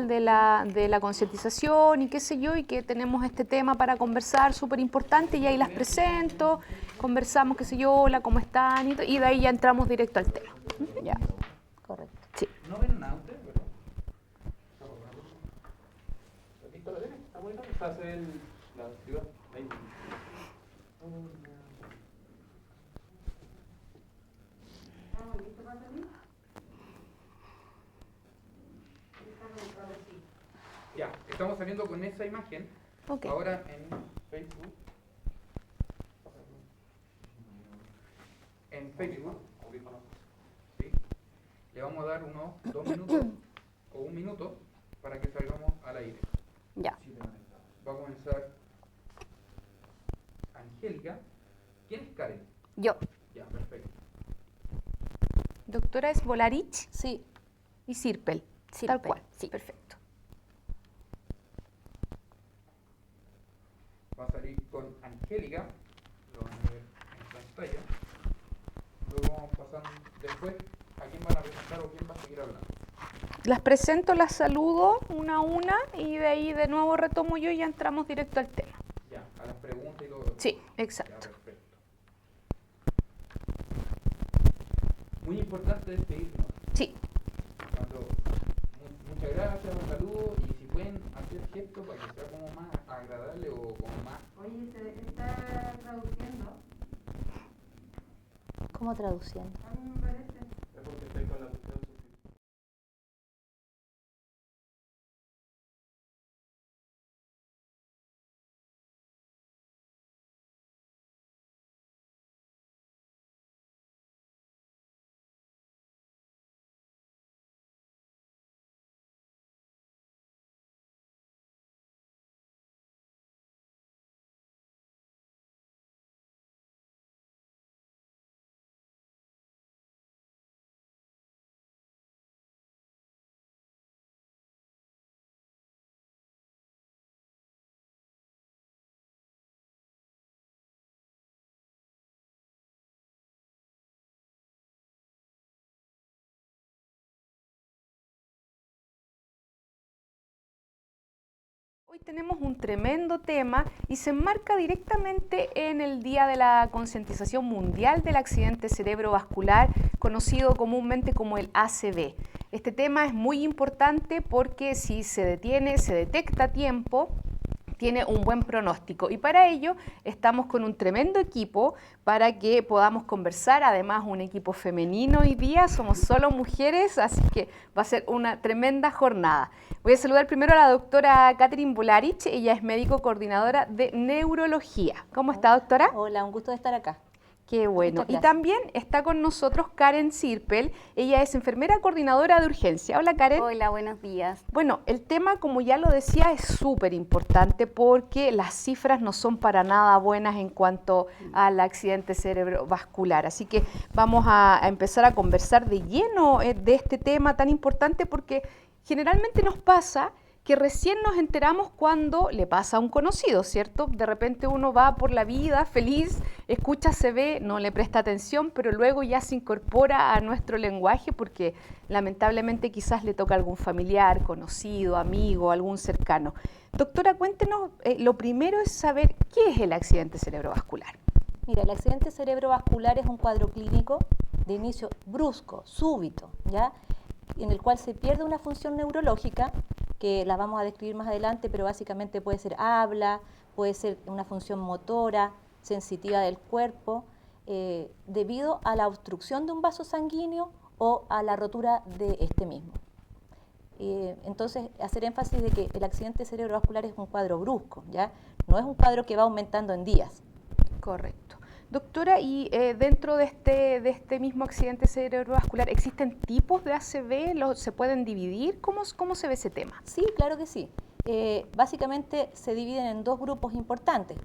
de la concientización y qué sé yo, y que tenemos este tema para conversar súper importante, y ahí las presento, conversamos, qué sé yo, hola, ¿cómo están? Y de ahí ya entramos directo al tema. Ya, correcto. Sí. ¿No ven nada ustedes, verdad? ¿Has visto la tele? ¿Está bonito? Está la ciudad. Ahí. Ya, estamos saliendo con esa imagen. Okay. Ahora en Facebook. En Facebook, ¿sí? Le vamos a dar unos 2 minutos o 1 minuto para que salgamos al aire. Ya. Va a comenzar Angélica. ¿Quién es Karen? Yo. Ya, perfecto. Doctora es Volarich Sí. y Sirpel, tal Sirpel, cual. sí. Perfecto. Va a salir con Angélica. Lo van a ver en pantalla. Luego vamos pasando después a quién van a presentar o quién va a seguir hablando. Las presento, las saludo una a una, y de ahí de nuevo retomo yo y ya entramos directo al tema. Ya, a las preguntas y todo lo Sí, Ya, exacto. perfecto. Muy importante despedirnos. Sí. Cuando, muchas gracias, un saludo, y si pueden hacer gestos para que sea como más agradable o como más... Oye, ¿se está traduciendo? ¿Cómo traduciendo? A mí me parece. Es porque estoy con la cuestión subtítulos. Hoy tenemos un tremendo tema y se enmarca directamente en el Día de la Concientización Mundial del Accidente Cerebrovascular, conocido comúnmente como el ACV. Este tema es muy importante porque si se detiene, se detecta a tiempo, tiene un buen pronóstico, y para ello estamos con un tremendo equipo para que podamos conversar. Además, un equipo femenino hoy día, somos solo mujeres, así que va a ser una tremenda jornada. Voy a saludar primero a la doctora Catherine Volarich. Ella es médico coordinadora de neurología. ¿Cómo está, doctora? Hola, un gusto de estar acá. Qué bueno. Muchas Y gracias. también está con nosotros Karen Sirpel. Ella es enfermera coordinadora de urgencia. Hola, Karen. Hola, buenos días. Bueno, el tema, como ya lo decía, es súper importante porque las cifras no son para nada buenas en cuanto al accidente cerebrovascular. Así que vamos a empezar a conversar de lleno de este tema tan importante, porque generalmente nos pasa que recién nos enteramos cuando le pasa a un conocido, ¿cierto? De repente uno va por la vida feliz, escucha, se ve, no le presta atención, pero luego ya se incorpora a nuestro lenguaje porque lamentablemente quizás le toca a algún familiar, conocido, amigo, algún cercano. Doctora, cuéntenos, lo primero es saber qué es el accidente cerebrovascular. Mira, el accidente cerebrovascular es un cuadro clínico de inicio brusco, súbito, ¿ya? En el cual se pierde una función neurológica, que la vamos a describir más adelante, pero básicamente puede ser habla, puede ser una función motora, sensitiva del cuerpo, debido a la obstrucción de un vaso sanguíneo o a la rotura de este mismo. Entonces, hacer énfasis de que el accidente cerebrovascular es un cuadro brusco, ¿ya? No es un cuadro que va aumentando en días. Correcto. Doctora, y dentro de este mismo accidente cerebrovascular, ¿existen tipos de ACV? ¿Se pueden dividir? ¿Cómo se ve ese tema? Sí, claro que sí. Básicamente se dividen en dos grupos importantes.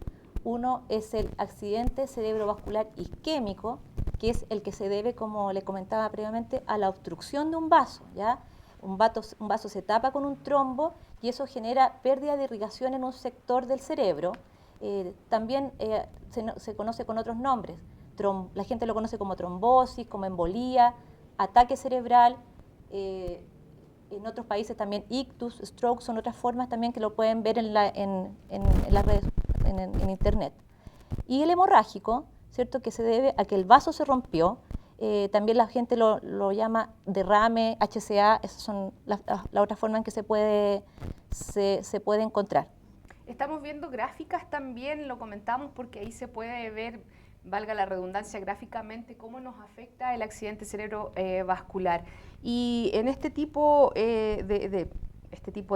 Uno es el accidente cerebrovascular isquémico, que es el que se debe, como le comentaba previamente, a la obstrucción de un vaso, ¿ya? Un vaso se tapa con un trombo y eso genera pérdida de irrigación en un sector del cerebro. También se conoce con otros nombres. La gente lo conoce como trombosis, como embolía, ataque cerebral. en otros países también ictus, stroke, son otras formas también que lo pueden ver en las redes, en internet. Y el hemorrágico, ¿cierto?, que se debe a que el vaso se rompió, también la gente lo llama derrame, HCA, esas son la otra forma en que se puede encontrar. Estamos viendo gráficas también, lo comentamos porque ahí se puede ver, valga la redundancia, gráficamente cómo nos afecta el accidente cerebrovascular. Y en este tipo de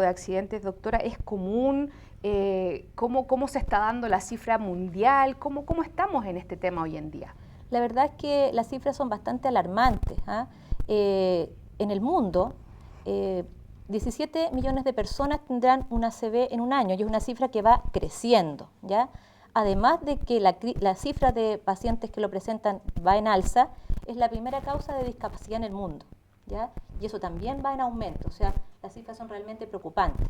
accidentes, doctora, ¿es común? ¿Cómo se está dando la cifra mundial? ¿Cómo estamos en este tema hoy en día? La verdad es que las cifras son bastante alarmantes. En el mundo, 17 millones de personas tendrán una ACV en un año y es una cifra que va creciendo, ¿ya? Además de que la cifra de pacientes que lo presentan va en alza, es la primera causa de discapacidad en el mundo, ¿ya? Y eso también va en aumento, o sea, las cifras son realmente preocupantes.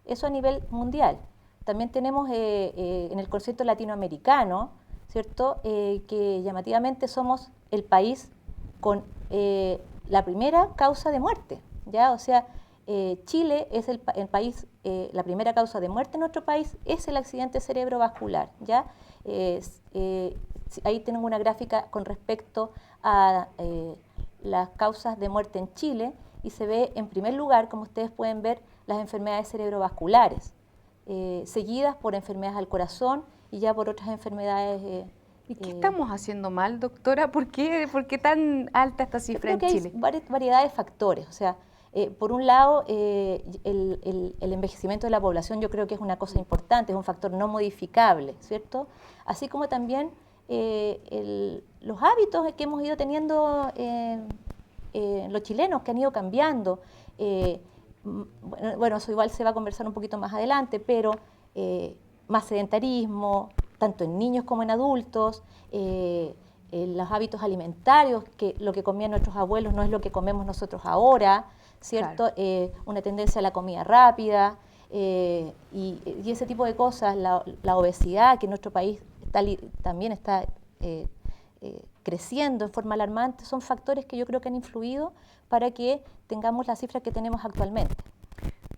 Eso a nivel mundial. También tenemos en el concierto latinoamericano, ¿cierto?, que llamativamente somos el país con la primera causa de muerte, ¿ya? O sea, Chile es el país, la primera causa de muerte en nuestro país es el accidente cerebrovascular, ¿ya? Ahí tengo una gráfica con respecto a las causas de muerte en Chile y se ve en primer lugar, como ustedes pueden ver, las enfermedades cerebrovasculares, seguidas por enfermedades al corazón y ya por otras enfermedades. ¿Y qué estamos haciendo mal, doctora? ¿Por qué tan alta esta cifra en Chile? Hay variedad de factores, o sea, por un lado, el envejecimiento de la población yo creo que es una cosa importante, es un factor no modificable, ¿cierto? Así como también los hábitos que hemos ido teniendo los chilenos, que han ido cambiando. Bueno, eso igual se va a conversar un poquito más adelante, pero más sedentarismo, tanto en niños como en adultos, los hábitos alimentarios, que lo que comían nuestros abuelos no es lo que comemos nosotros ahora, ¿cierto? Claro. Una tendencia a la comida rápida y ese tipo de cosas, la obesidad, que en nuestro país también está creciendo en forma alarmante, son factores que yo creo que han influido para que tengamos las cifras que tenemos actualmente.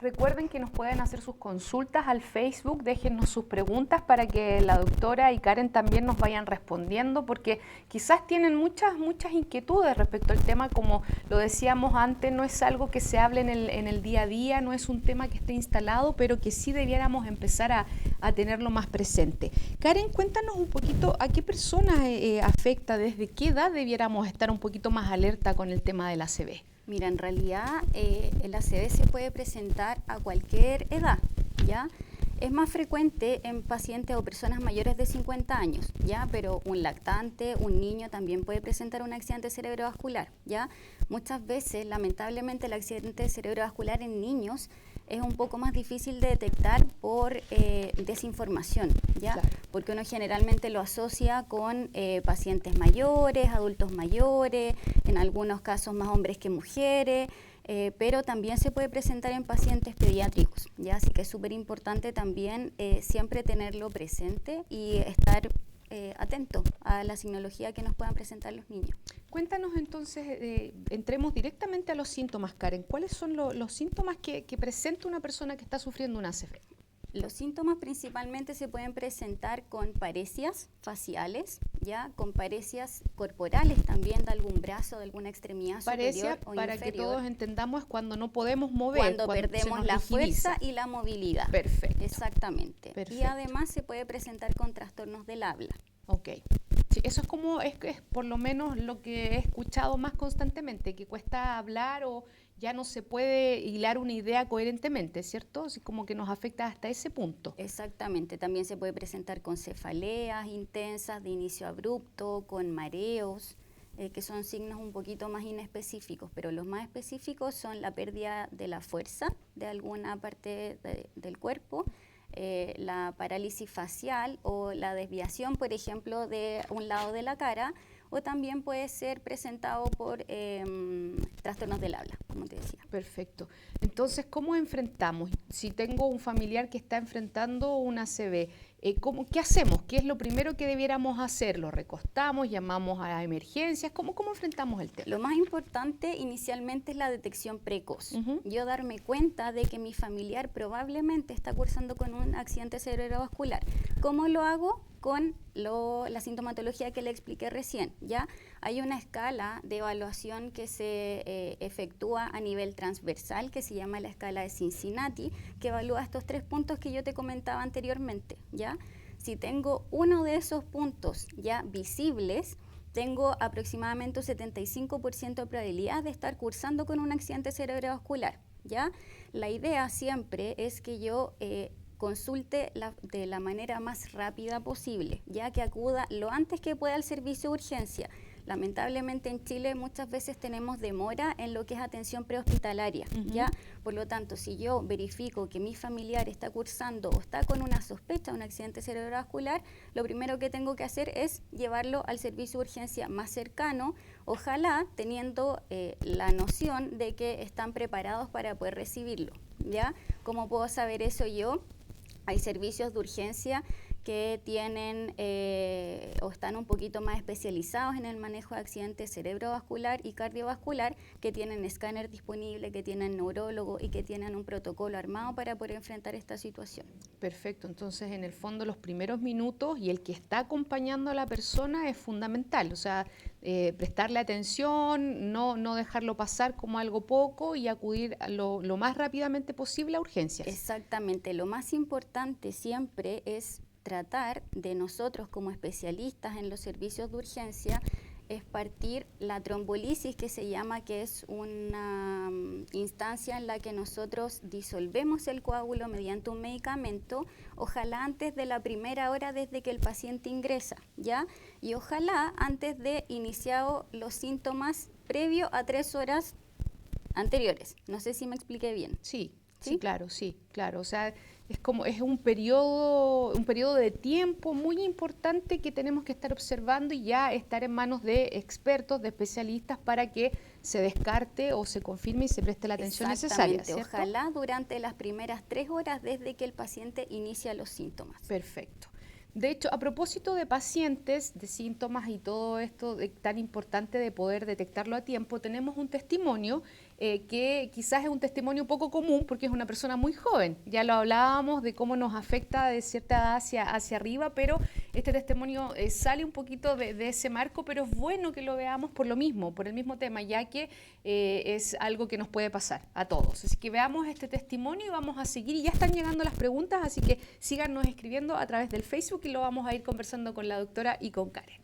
Recuerden que nos pueden hacer sus consultas al Facebook, déjennos sus preguntas para que la doctora y Karen también nos vayan respondiendo, porque quizás tienen muchas inquietudes respecto al tema, como lo decíamos antes, no es algo que se hable en el día a día, no es un tema que esté instalado, pero que sí debiéramos empezar a tenerlo más presente. Karen, cuéntanos un poquito a qué personas afecta, desde qué edad debiéramos estar un poquito más alerta con el tema del ACV. Mira, en realidad el ACV se puede presentar a cualquier edad, ¿ya? Es más frecuente en pacientes o personas mayores de 50 años, ¿ya? Pero un lactante, un niño también puede presentar un accidente cerebrovascular, ¿ya? Muchas veces, lamentablemente, el accidente cerebrovascular en niños es un poco más difícil de detectar por desinformación, ¿ya? Claro. Porque uno generalmente lo asocia con pacientes mayores, adultos mayores, en algunos casos más hombres que mujeres, pero también se puede presentar en pacientes pediátricos, ¿ya? Así que es súper importante también siempre tenerlo presente y estar atento a la signología que nos puedan presentar los niños. Cuéntanos entonces, entremos directamente a los síntomas, Karen. ¿Cuáles son los síntomas que presenta una persona que está sufriendo un ACV? Los síntomas principalmente se pueden presentar con paresias faciales, ya, con paresias corporales también de algún brazo, de alguna extremidad superior o para inferior. Que todos entendamos, es cuando no podemos mover. Cuando perdemos la fuerza y la movilidad. Perfecto. Exactamente. Perfecto. Y además se puede presentar con trastornos del habla. Ok. Sí, eso es por lo menos lo que he escuchado más constantemente, que cuesta hablar o ya no se puede hilar una idea coherentemente, ¿cierto? Así como que nos afecta hasta ese punto. Exactamente. También se puede presentar con cefaleas intensas de inicio abrupto, con mareos, que son signos un poquito más inespecíficos, pero los más específicos son la pérdida de la fuerza de alguna parte del cuerpo, la parálisis facial o la desviación, por ejemplo, de un lado de la cara o también puede ser presentado por trastornos del habla, como te decía. Perfecto. Entonces, ¿cómo enfrentamos? Si tengo un familiar que está enfrentando una ACV, ¿qué hacemos? ¿Qué es lo primero que debiéramos hacer? ¿Lo recostamos? ¿Llamamos a emergencias? ¿Cómo enfrentamos el tema? Lo más importante inicialmente es la detección precoz. Yo darme cuenta de que mi familiar probablemente está cursando con un accidente cerebrovascular. ¿Cómo lo hago? Con la sintomatología que le expliqué recién, ¿ya? Hay una escala de evaluación que se efectúa a nivel transversal, que se llama la escala de Cincinnati, que evalúa estos 3 puntos que yo te comentaba anteriormente, ¿ya? Si tengo uno de esos puntos ya visibles, tengo aproximadamente un 75% de probabilidad de estar cursando con un accidente cerebrovascular, ¿ya? La idea siempre es que yo consulte de la manera más rápida posible, ya que acuda lo antes que pueda al servicio de urgencia. Lamentablemente en Chile muchas veces tenemos demora en lo que es atención prehospitalaria, ¿ya? Por lo tanto, si yo verifico que mi familiar está cursando o está con una sospecha de un accidente cerebrovascular, lo primero que tengo que hacer es llevarlo al servicio de urgencia más cercano, ojalá teniendo la noción de que están preparados para poder recibirlo, ¿ya? ¿Cómo puedo saber eso yo? Hay servicios de urgencia que tienen o están un poquito más especializados en el manejo de accidentes cerebrovascular y cardiovascular, que tienen escáner disponible, que tienen neurólogo y que tienen un protocolo armado para poder enfrentar esta situación. Perfecto, entonces en el fondo los primeros minutos y el que está acompañando a la persona es fundamental, o sea, prestarle atención, no dejarlo pasar como algo poco y acudir lo más rápidamente posible a urgencias. Exactamente, lo más importante siempre es tratar de nosotros como especialistas en los servicios de urgencia es partir la trombolisis, que se llama, que es una instancia en la que nosotros disolvemos el coágulo mediante un medicamento, ojalá antes de la primera hora desde que el paciente ingresa, ¿ya? Y ojalá antes de iniciado los síntomas previo a 3 horas anteriores. No sé si me expliqué bien. Sí, claro, o sea, es un periodo de tiempo muy importante que tenemos que estar observando y ya estar en manos de expertos, de especialistas para que se descarte o se confirme y se preste la atención necesaria, ¿cierto? Ojalá durante las primeras 3 horas desde que el paciente inicia los síntomas. Perfecto. De hecho, a propósito de pacientes, de síntomas y todo esto tan importante de poder detectarlo a tiempo, tenemos un testimonio que quizás es un testimonio poco común porque es una persona muy joven. Ya lo hablábamos de cómo nos afecta de cierta edad hacia arriba, pero este testimonio sale un poquito de ese marco, pero es bueno que lo veamos por el mismo tema, ya que es algo que nos puede pasar a todos. Así que veamos este testimonio y vamos a seguir. Y ya están llegando las preguntas, así que síganos escribiendo a través del Facebook y lo vamos a ir conversando con la doctora y con Karen.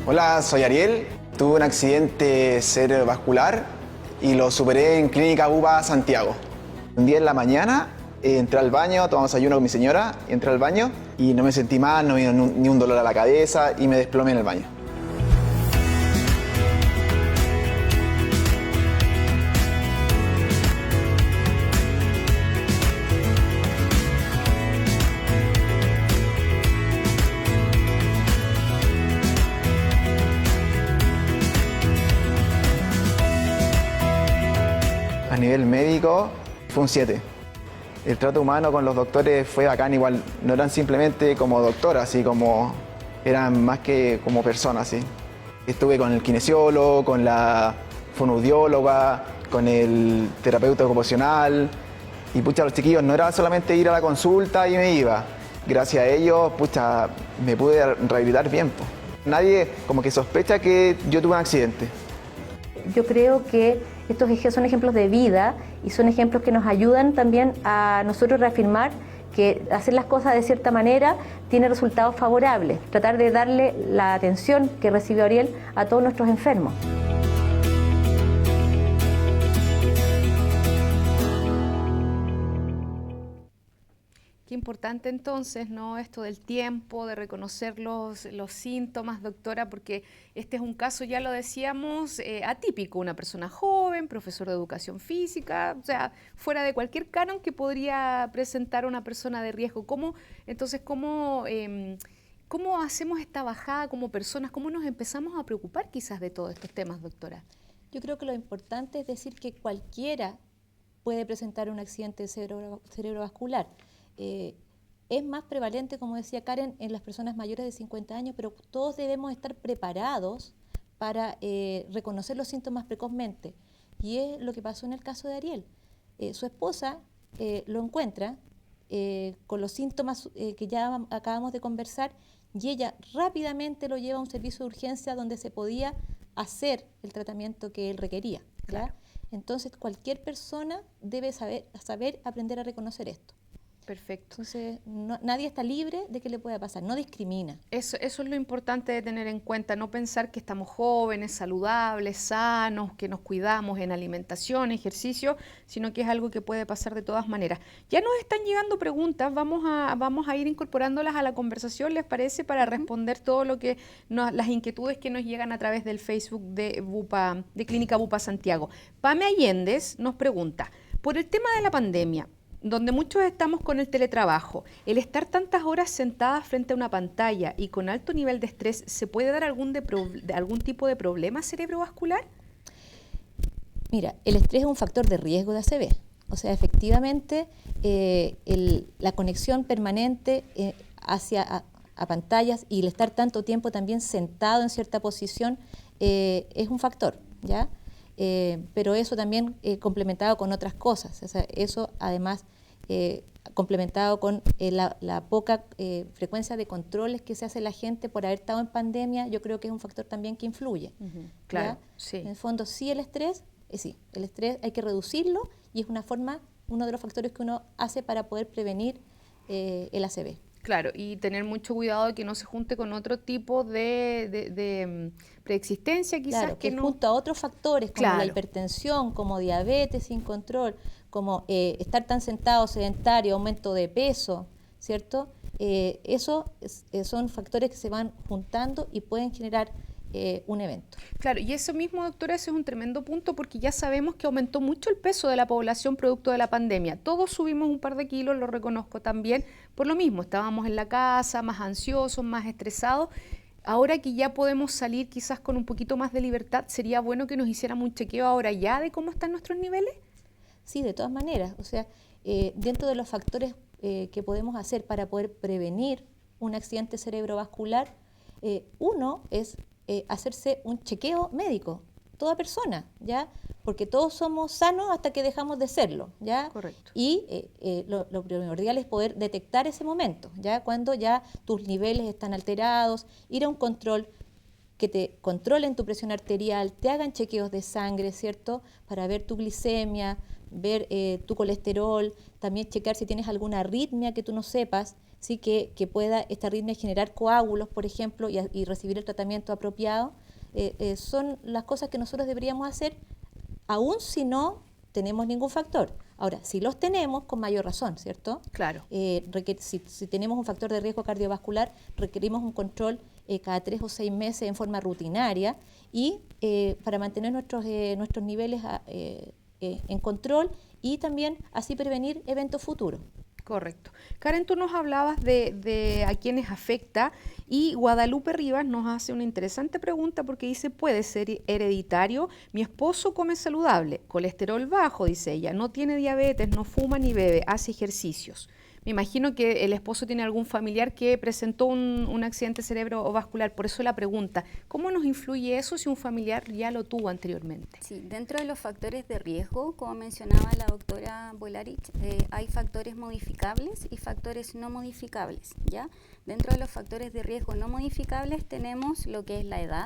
Hola, soy Ariel. Tuve un accidente cerebrovascular y lo superé en Clínica UBA Santiago. Un día en la mañana entré al baño, tomamos desayuno con mi señora, entré al baño y no me sentí mal, no vino ni un dolor a la cabeza y me desplomé en el baño. A nivel médico fue un 7. El trato humano con los doctores fue bacán, igual no eran simplemente como doctoras, así como eran más que como personas. ¿Sí? Estuve con el kinesiólogo, con la fonoaudióloga, con el terapeuta ocupacional y pucha, los chiquillos no era solamente ir a la consulta y me iba. Gracias a ellos, pucha, me pude rehabilitar bien. Po. Nadie como que sospecha que yo tuve un accidente. Yo creo que estos son ejemplos de vida y son ejemplos que nos ayudan también a nosotros reafirmar que hacer las cosas de cierta manera tiene resultados favorables. Tratar de darle la atención que recibió Ariel a todos nuestros enfermos. Qué Qué importante entonces, ¿no? Esto del tiempo, de reconocer los síntomas, doctora, porque este es un caso, ya lo decíamos, atípico, una persona joven, profesor de educación física, o sea, fuera de cualquier canon que podría presentar una persona de riesgo. Entonces, ¿cómo hacemos esta bajada como personas? ¿Cómo nos empezamos a preocupar quizás de todos estos temas, doctora? Yo creo que lo importante es decir que cualquiera puede presentar un accidente cerebrovascular. Es más prevalente, como decía Karen, en las personas mayores de 50 años, pero todos debemos estar preparados para reconocer los síntomas precozmente. Y es lo que pasó en el caso de Ariel. Su esposa lo encuentra con los síntomas que ya acabamos de conversar y ella rápidamente lo lleva a un servicio de urgencia donde se podía hacer el tratamiento que él requería. ¿Ya? Claro. Entonces, cualquier persona debe saber aprender a reconocer esto. Perfecto. Entonces, nadie está libre de que le pueda pasar, no discrimina. Eso es lo importante de tener en cuenta, no pensar que estamos jóvenes, saludables, sanos, que nos cuidamos en alimentación, ejercicio, sino que es algo que puede pasar de todas maneras. Ya nos están llegando preguntas, vamos a ir incorporándolas a la conversación, ¿les parece? Para responder todo lo que las inquietudes que nos llegan a través del Facebook de Clínica Bupa Santiago. Pame Allendez nos pregunta, por el tema de la pandemia, donde muchos estamos con el teletrabajo, el estar tantas horas sentadas frente a una pantalla y con alto nivel de estrés, ¿se puede dar algún tipo de problema cerebrovascular? Mira, el estrés es un factor de riesgo de ACV. O sea, efectivamente, la conexión permanente a pantallas y el estar tanto tiempo también sentado en cierta posición es un factor, ¿ya? Pero eso también complementado con otras cosas. O sea, eso además complementado con la poca frecuencia de controles que se hace la gente por haber estado en pandemia, yo creo que es un factor también que influye. Claro, ¿ya? sí. En el fondo, sí, el estrés hay que reducirlo y es uno de los factores que uno hace para poder prevenir el ACV. Claro, y tener mucho cuidado de que no se junte con otro tipo de preexistencia, quizás. Claro, que no... junto a otros factores como Claro. la hipertensión, como diabetes sin control, como estar tan sentado, sedentario, aumento de peso, ¿cierto? Eso son factores que se van juntando y pueden generar un evento. Claro, y eso mismo, doctora, ese es un tremendo punto porque ya sabemos que aumentó mucho el peso de la población producto de la pandemia. Todos subimos un par de kilos, lo reconozco también, por lo mismo, estábamos en la casa, más ansiosos, más estresados. Ahora que ya podemos salir quizás con un poquito más de libertad, ¿sería bueno que nos hiciéramos un chequeo ahora ya de cómo están nuestros niveles? Sí, de todas maneras. O sea, dentro de los factores que podemos hacer para poder prevenir un accidente cerebrovascular, uno es hacerse un chequeo médico, toda persona, ¿ya? Porque todos somos sanos hasta que dejamos de serlo, ¿ya? Correcto. Y lo primordial es poder detectar ese momento, ¿ya? Cuando ya tus niveles están alterados, ir a un control que te controlen tu presión arterial, te hagan chequeos de sangre, ¿cierto? Para ver tu glicemia, ver tu colesterol, también checar si tienes alguna arritmia que tú no sepas, ¿sí? que pueda esta arritmia generar coágulos, por ejemplo, y recibir el tratamiento apropiado. Son las cosas que nosotros deberíamos hacer, aun si no tenemos ningún factor. Ahora, si los tenemos, con mayor razón, ¿cierto? Claro. Si tenemos un factor de riesgo cardiovascular, requerimos un control cada 3 o 6 meses en forma rutinaria y para mantener nuestros niveles en control y también así prevenir eventos futuros. Correcto. Karen, tú nos hablabas de a quienes afecta y Guadalupe Rivas nos hace una interesante pregunta porque dice, ¿puede ser hereditario? Mi esposo come saludable, colesterol bajo, dice ella, no tiene diabetes, no fuma ni bebe, hace ejercicios. Me imagino que el esposo tiene algún familiar que presentó un accidente cerebrovascular, por eso la pregunta, ¿cómo nos influye eso si un familiar ya lo tuvo anteriormente? Sí, dentro de los factores de riesgo, como mencionaba la doctora Bolarich, hay factores modificables y factores no modificables, ¿ya? Dentro de los factores de riesgo no modificables tenemos lo que es la edad,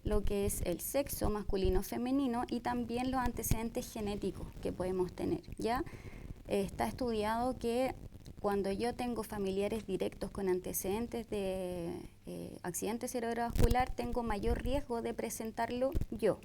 lo que es el sexo masculino o femenino y también los antecedentes genéticos que podemos tener, ¿ya? Está estudiado que cuando yo tengo familiares directos con antecedentes de accidente cerebrovascular, tengo mayor riesgo de presentarlo yo,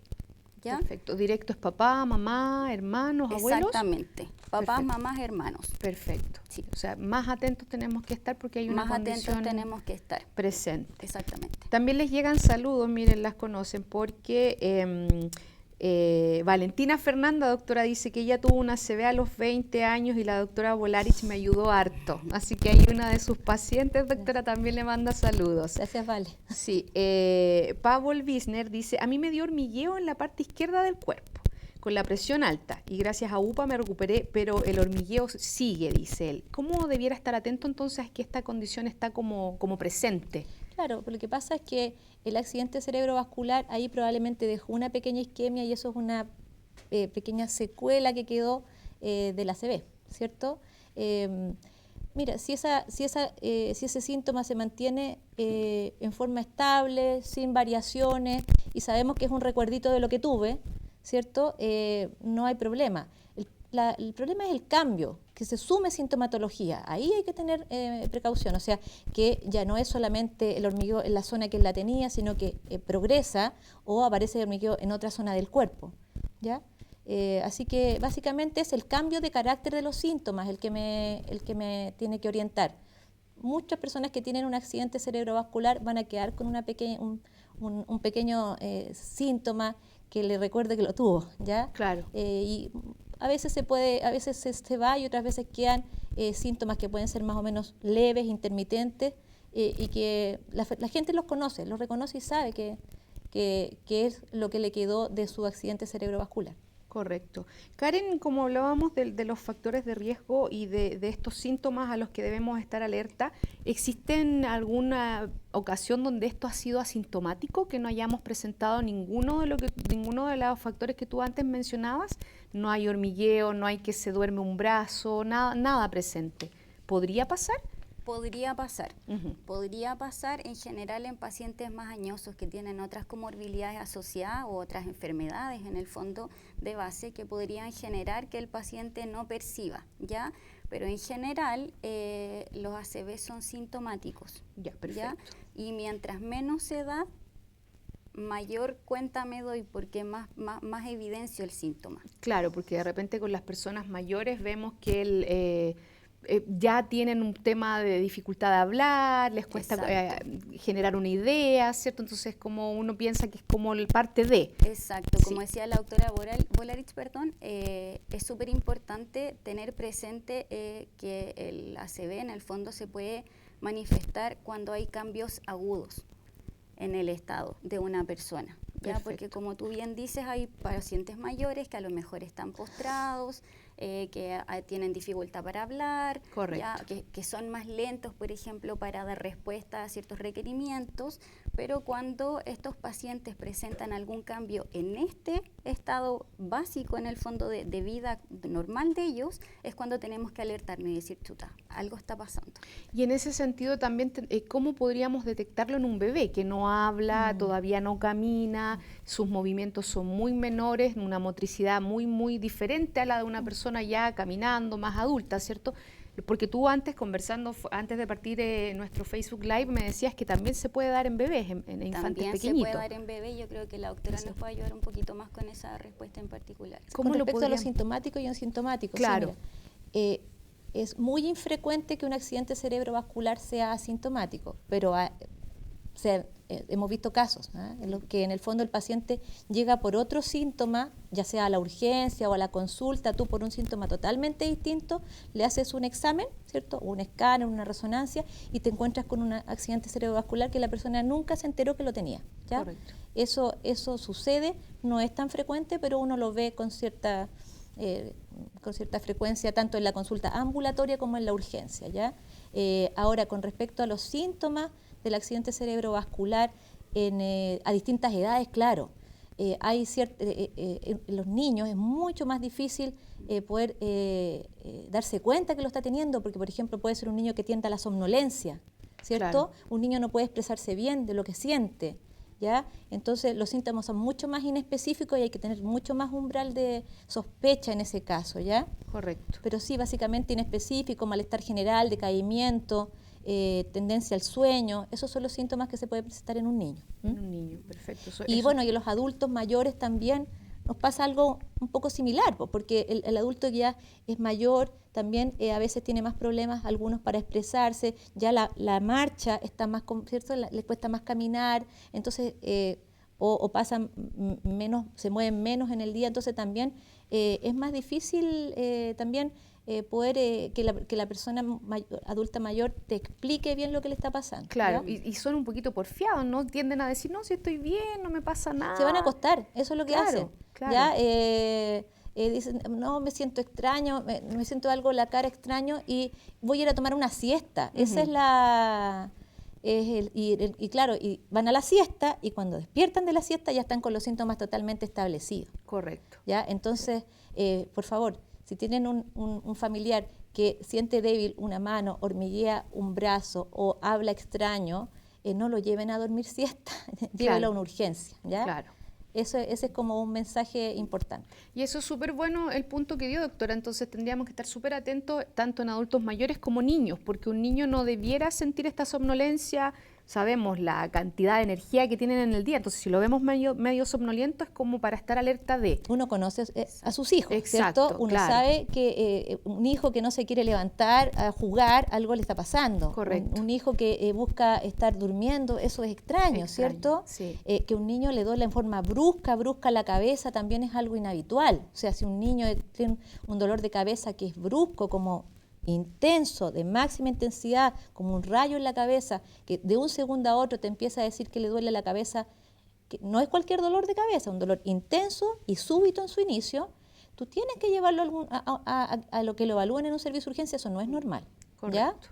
¿ya? Perfecto. Directo es papá, mamá, hermanos, abuelos. Exactamente. Papás, Perfecto. mamás, hermanos. Perfecto. Sí. O sea, más atentos tenemos que estar porque hay una Más atentos condición tenemos que estar. presente. Exactamente. También les llegan saludos, miren, las conocen, porque Valentina Fernanda, doctora, dice que ella tuvo una ACV a los 20 años y la doctora Volarich me ayudó harto. Así que hay una de sus pacientes, doctora, también le manda saludos. Gracias, Vale. Sí, Pavel Wisner dice, a mí me dio hormigueo en la parte izquierda del cuerpo, con la presión alta, y gracias a UPA me recuperé, pero el hormigueo sigue, dice él. ¿Cómo debiera estar atento entonces a que esta condición está como presente? Claro, pero lo que pasa es que el accidente cerebrovascular ahí probablemente dejó una pequeña isquemia y eso es una pequeña secuela que quedó de la ACV, ¿cierto? Mira, si ese síntoma se mantiene en forma estable, sin variaciones, y sabemos que es un recuerdito de lo que tuve, ¿cierto? No hay problema. El problema es el cambio, que se sume sintomatología. Ahí hay que tener precaución, o sea, que ya no es solamente el hormigueo en la zona que él la tenía, sino que progresa o aparece el hormigueo en otra zona del cuerpo, ¿ya? Así que básicamente es el cambio de carácter de los síntomas el que me tiene que orientar. Muchas personas que tienen un accidente cerebrovascular van a quedar con un pequeño síntoma que le recuerde que lo tuvo, ¿ya? Claro. Y a veces se va y otras veces quedan síntomas que pueden ser más o menos leves, intermitentes, y que la gente los conoce, los reconoce y sabe que es lo que le quedó de su accidente cerebrovascular. Correcto. Karen, como hablábamos de los factores de riesgo y de estos síntomas a los que debemos estar alerta, ¿existen alguna ocasión donde esto ha sido asintomático, que no hayamos presentado ninguno de los factores que tú antes mencionabas? No hay hormigueo, no hay que se duerme un brazo, nada presente. ¿Podría pasar? Podría pasar. Ujú. Podría pasar en general en pacientes más añosos que tienen otras comorbilidades asociadas o otras enfermedades en el fondo de base que podrían generar que el paciente no perciba, ¿ya? Pero en general los ACV son sintomáticos. Ya, perfecto. ¿Ya? Y mientras menos edad, mayor cuenta me doy porque más evidencio el síntoma. Claro, porque de repente con las personas mayores vemos que ya tienen un tema de dificultad de hablar, les cuesta generar una idea, ¿cierto? Entonces como uno piensa que es como el parte de. Exacto, como decía la doctora Volarich, es súper importante tener presente que el ACV en el fondo se puede manifestar cuando hay cambios agudos en el estado de una persona, ¿ya? Porque como tú bien dices, hay pacientes mayores que a lo mejor están postrados, que tienen dificultad para hablar, ¿ya? Que son más lentos, por ejemplo, para dar respuesta a ciertos requerimientos, pero cuando estos pacientes presentan algún cambio en este estado básico, en el fondo de vida normal de ellos, es cuando tenemos que alertarnos y decir, chuta, algo está pasando. Y en ese sentido también, ¿cómo podríamos detectarlo en un bebé que no habla, todavía no camina, sus movimientos son muy menores, una motricidad muy, muy diferente a la de una persona ya caminando, más adulta, ¿cierto? Porque tú antes, conversando, antes de partir nuestro Facebook Live, me decías que también se puede dar en bebés, en infantes también pequeñitos. También se puede dar en bebés, yo creo que la doctora nos puede ayudar un poquito más con esa respuesta en particular. Con respecto a lo sintomático y asintomático, claro. Sí, mira, es muy infrecuente que un accidente cerebrovascular sea asintomático, pero hemos visto casos en los que en el fondo el paciente llega por otro síntoma, ya sea a la urgencia o a la consulta, tú por un síntoma totalmente distinto, le haces un examen, ¿cierto? Un escáner, una resonancia, y te encuentras con un accidente cerebrovascular que la persona nunca se enteró que lo tenía, ¿ya? Correcto. Eso sucede, no es tan frecuente, pero uno lo ve con cierta frecuencia tanto en la consulta ambulatoria como en la urgencia, ¿ya? Ahora, con respecto a los síntomas del accidente cerebrovascular a distintas edades, claro, en los niños es mucho más difícil poder darse cuenta que lo está teniendo, porque por ejemplo puede ser un niño que tienda a la somnolencia, ¿cierto? Claro. Un niño no puede expresarse bien de lo que siente, ¿ya? Entonces los síntomas son mucho más inespecíficos y hay que tener mucho más umbral de sospecha en ese caso, ¿ya? Correcto. Pero sí, básicamente inespecífico, malestar general, decaimiento, tendencia al sueño, esos son los síntomas que se pueden presentar en un niño. En un niño, perfecto. Y bueno, y en los adultos mayores también nos pasa algo un poco similar, porque el adulto que ya es mayor también a veces tiene más problemas, algunos para expresarse, ya la marcha está más, ¿cierto? Les cuesta más caminar, entonces o pasan menos, se mueven menos en el día, entonces también es más difícil también poder que la persona adulta mayor te explique bien lo que le está pasando. Claro, ¿ya? y son un poquito porfiados, ¿no? Tienden a decir, no, si estoy bien, no me pasa nada. Se van a acostar, eso es lo que Claro, hacen. claro. ¿Ya? Dicen, no, me siento extraño, me siento algo en la cara extraño y voy a ir a tomar una siesta. Esa es la... y claro, y van a la siesta y cuando despiertan de la siesta ya están con los síntomas totalmente establecidos. Correcto. ¿Ya? Entonces, por favor, si tienen un familiar que siente débil una mano, hormiguea un brazo o habla extraño, no lo lleven a dormir siesta, llévelo a una urgencia. ¿ya? Claro. Ese es como un mensaje importante. Y eso es súper bueno el punto que dio, doctora. Entonces tendríamos que estar súper atentos tanto en adultos mayores como niños, porque un niño no debiera sentir esta somnolencia. Sabemos la cantidad de energía que tienen en el día, entonces si lo vemos medio somnoliento es como para estar alerta de... Uno conoce a sus hijos, Exacto, ¿cierto? Uno claro. sabe que un hijo que no se quiere levantar a jugar, algo le está pasando. Correcto. Un hijo que busca estar durmiendo, eso es extraño, ¿cierto? Sí. Que un niño le duele en forma brusca la cabeza, también es algo inhabitual. O sea, si un niño tiene un dolor de cabeza que es brusco, como intenso, de máxima intensidad, como un rayo en la cabeza, que de un segundo a otro te empieza a decir que le duele la cabeza, que no es cualquier dolor de cabeza, un dolor intenso y súbito en su inicio, tú tienes que llevarlo a lo que lo evalúen en un servicio de urgencia, eso no es normal. ¿ya? Correcto.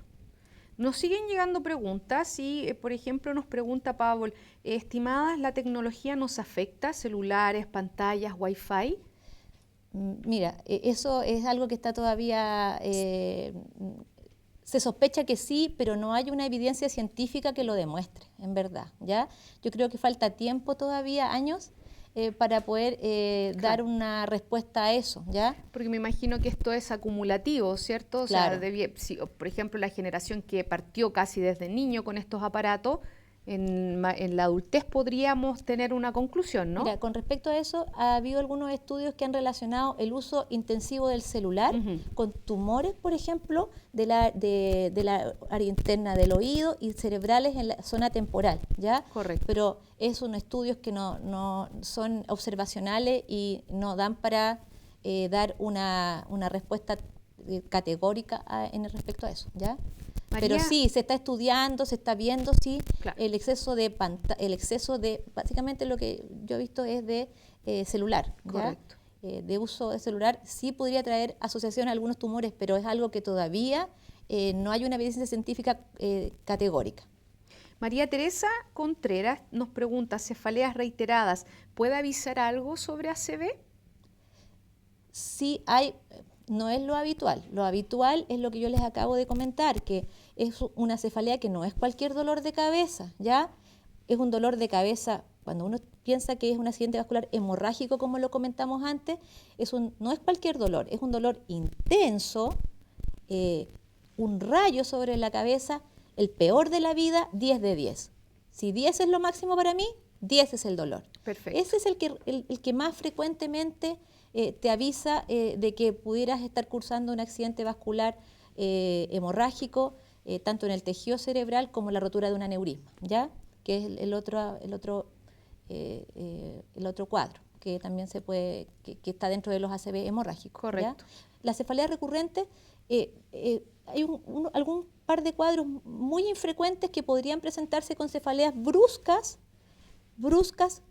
Nos siguen llegando preguntas y, por ejemplo, nos pregunta Pablo, estimadas, ¿la tecnología nos afecta? ¿Celulares, pantallas, wifi? Mira, eso es algo que está todavía, se sospecha que sí, pero no hay una evidencia científica que lo demuestre, en verdad, ¿ya? Yo creo que falta tiempo todavía, años, para poder dar una respuesta a eso, ¿ya? Porque me imagino que esto es acumulativo, ¿cierto? O Claro. sea, si, por ejemplo, la generación que partió casi desde niño con estos aparatos, en la adultez podríamos tener una conclusión, ¿no? Mira, con respecto a eso, ha habido algunos estudios que han relacionado el uso intensivo del celular con tumores, por ejemplo, de la área interna del oído y cerebrales en la zona temporal, ¿ya? Correcto. Pero son estudios que no son observacionales y no dan para dar una respuesta categórica en respecto a eso, ¿ya? María, Pero sí, se está estudiando, se está viendo, sí, claro. el exceso de, básicamente lo que yo he visto es de celular, ¿ya? Correcto. De uso de celular, sí podría traer asociación a algunos tumores, pero es algo que todavía no hay una evidencia científica categórica. María Teresa Contreras nos pregunta, ¿cefaleas reiteradas puede avisar algo sobre ACV? Sí hay, no es lo habitual. Lo habitual es lo que yo les acabo de comentar, que es una cefalea que no es cualquier dolor de cabeza, ¿ya? Es un dolor de cabeza, cuando uno piensa que es un accidente vascular hemorrágico, como lo comentamos antes, no es cualquier dolor, es un dolor intenso, un rayo sobre la cabeza, el peor de la vida, 10 de 10. Si 10 es lo máximo para mí, 10 es el dolor. Perfecto. Ese es el que más frecuentemente te avisa de que pudieras estar cursando un accidente vascular hemorrágico, tanto en el tejido cerebral como la rotura de un aneurisma, ¿ya? Que es el otro cuadro, que también se puede, que está dentro de los ACV hemorrágicos. Correcto. ¿Ya? La cefalea recurrente, hay algún par de cuadros muy infrecuentes que podrían presentarse con cefaleas bruscas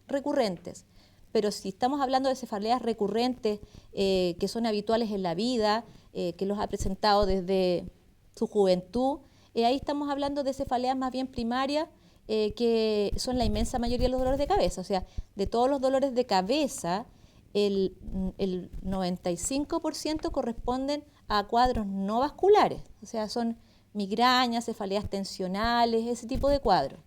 recurrentes. Pero si estamos hablando de cefaleas recurrentes que son habituales en la vida, que los ha presentado desde su juventud, ahí estamos hablando de cefaleas más bien primarias, que son la inmensa mayoría de los dolores de cabeza. O sea, de todos los dolores de cabeza, el 95% corresponden a cuadros no vasculares. O sea, son migrañas, cefaleas tensionales, ese tipo de cuadros.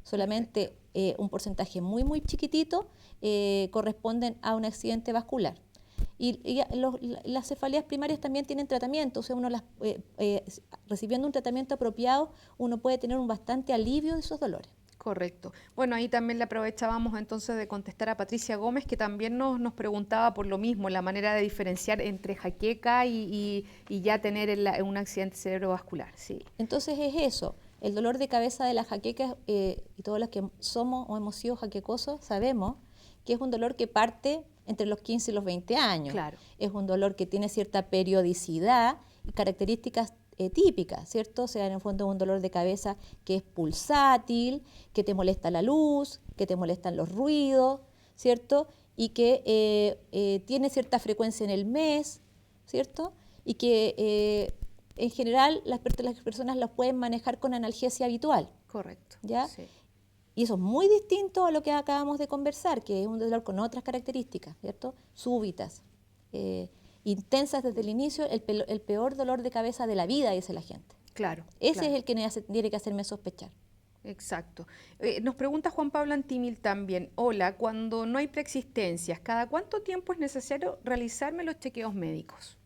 Solamente un porcentaje muy chiquitito corresponden a un accidente vascular. Y las cefaleas primarias también tienen tratamiento, o sea, recibiendo un tratamiento apropiado, uno puede tener un bastante alivio de esos dolores. Correcto. Bueno, ahí también le aprovechábamos entonces de contestar a Patricia Gómez, que también nos preguntaba por lo mismo, la manera de diferenciar entre jaqueca y ya tener un accidente cerebrovascular. Sí. Entonces es eso, el dolor de cabeza de la jaqueca, y todos los que somos o hemos sido jaquecosos sabemos que es un dolor que parte entre los 15 y los 20 años. Claro. Es un dolor que tiene cierta periodicidad y características típicas, ¿cierto? O sea, en el fondo es un dolor de cabeza que es pulsátil, que te molesta la luz, que te molestan los ruidos, ¿cierto? Y que tiene cierta frecuencia en el mes, ¿cierto? Y que en general las personas los pueden manejar con analgesia habitual. Correcto. ¿Ya? Sí. Y eso es muy distinto a lo que acabamos de conversar, que es un dolor con otras características, ¿cierto? Súbitas, intensas desde el inicio, el peor dolor de cabeza de la vida, dice la gente. Claro. Ese claro. es el que tiene que hacerme sospechar. Exacto. Nos pregunta Juan Pablo Antímil también, hola, cuando no hay preexistencias, ¿cada cuánto tiempo es necesario realizarme los chequeos médicos?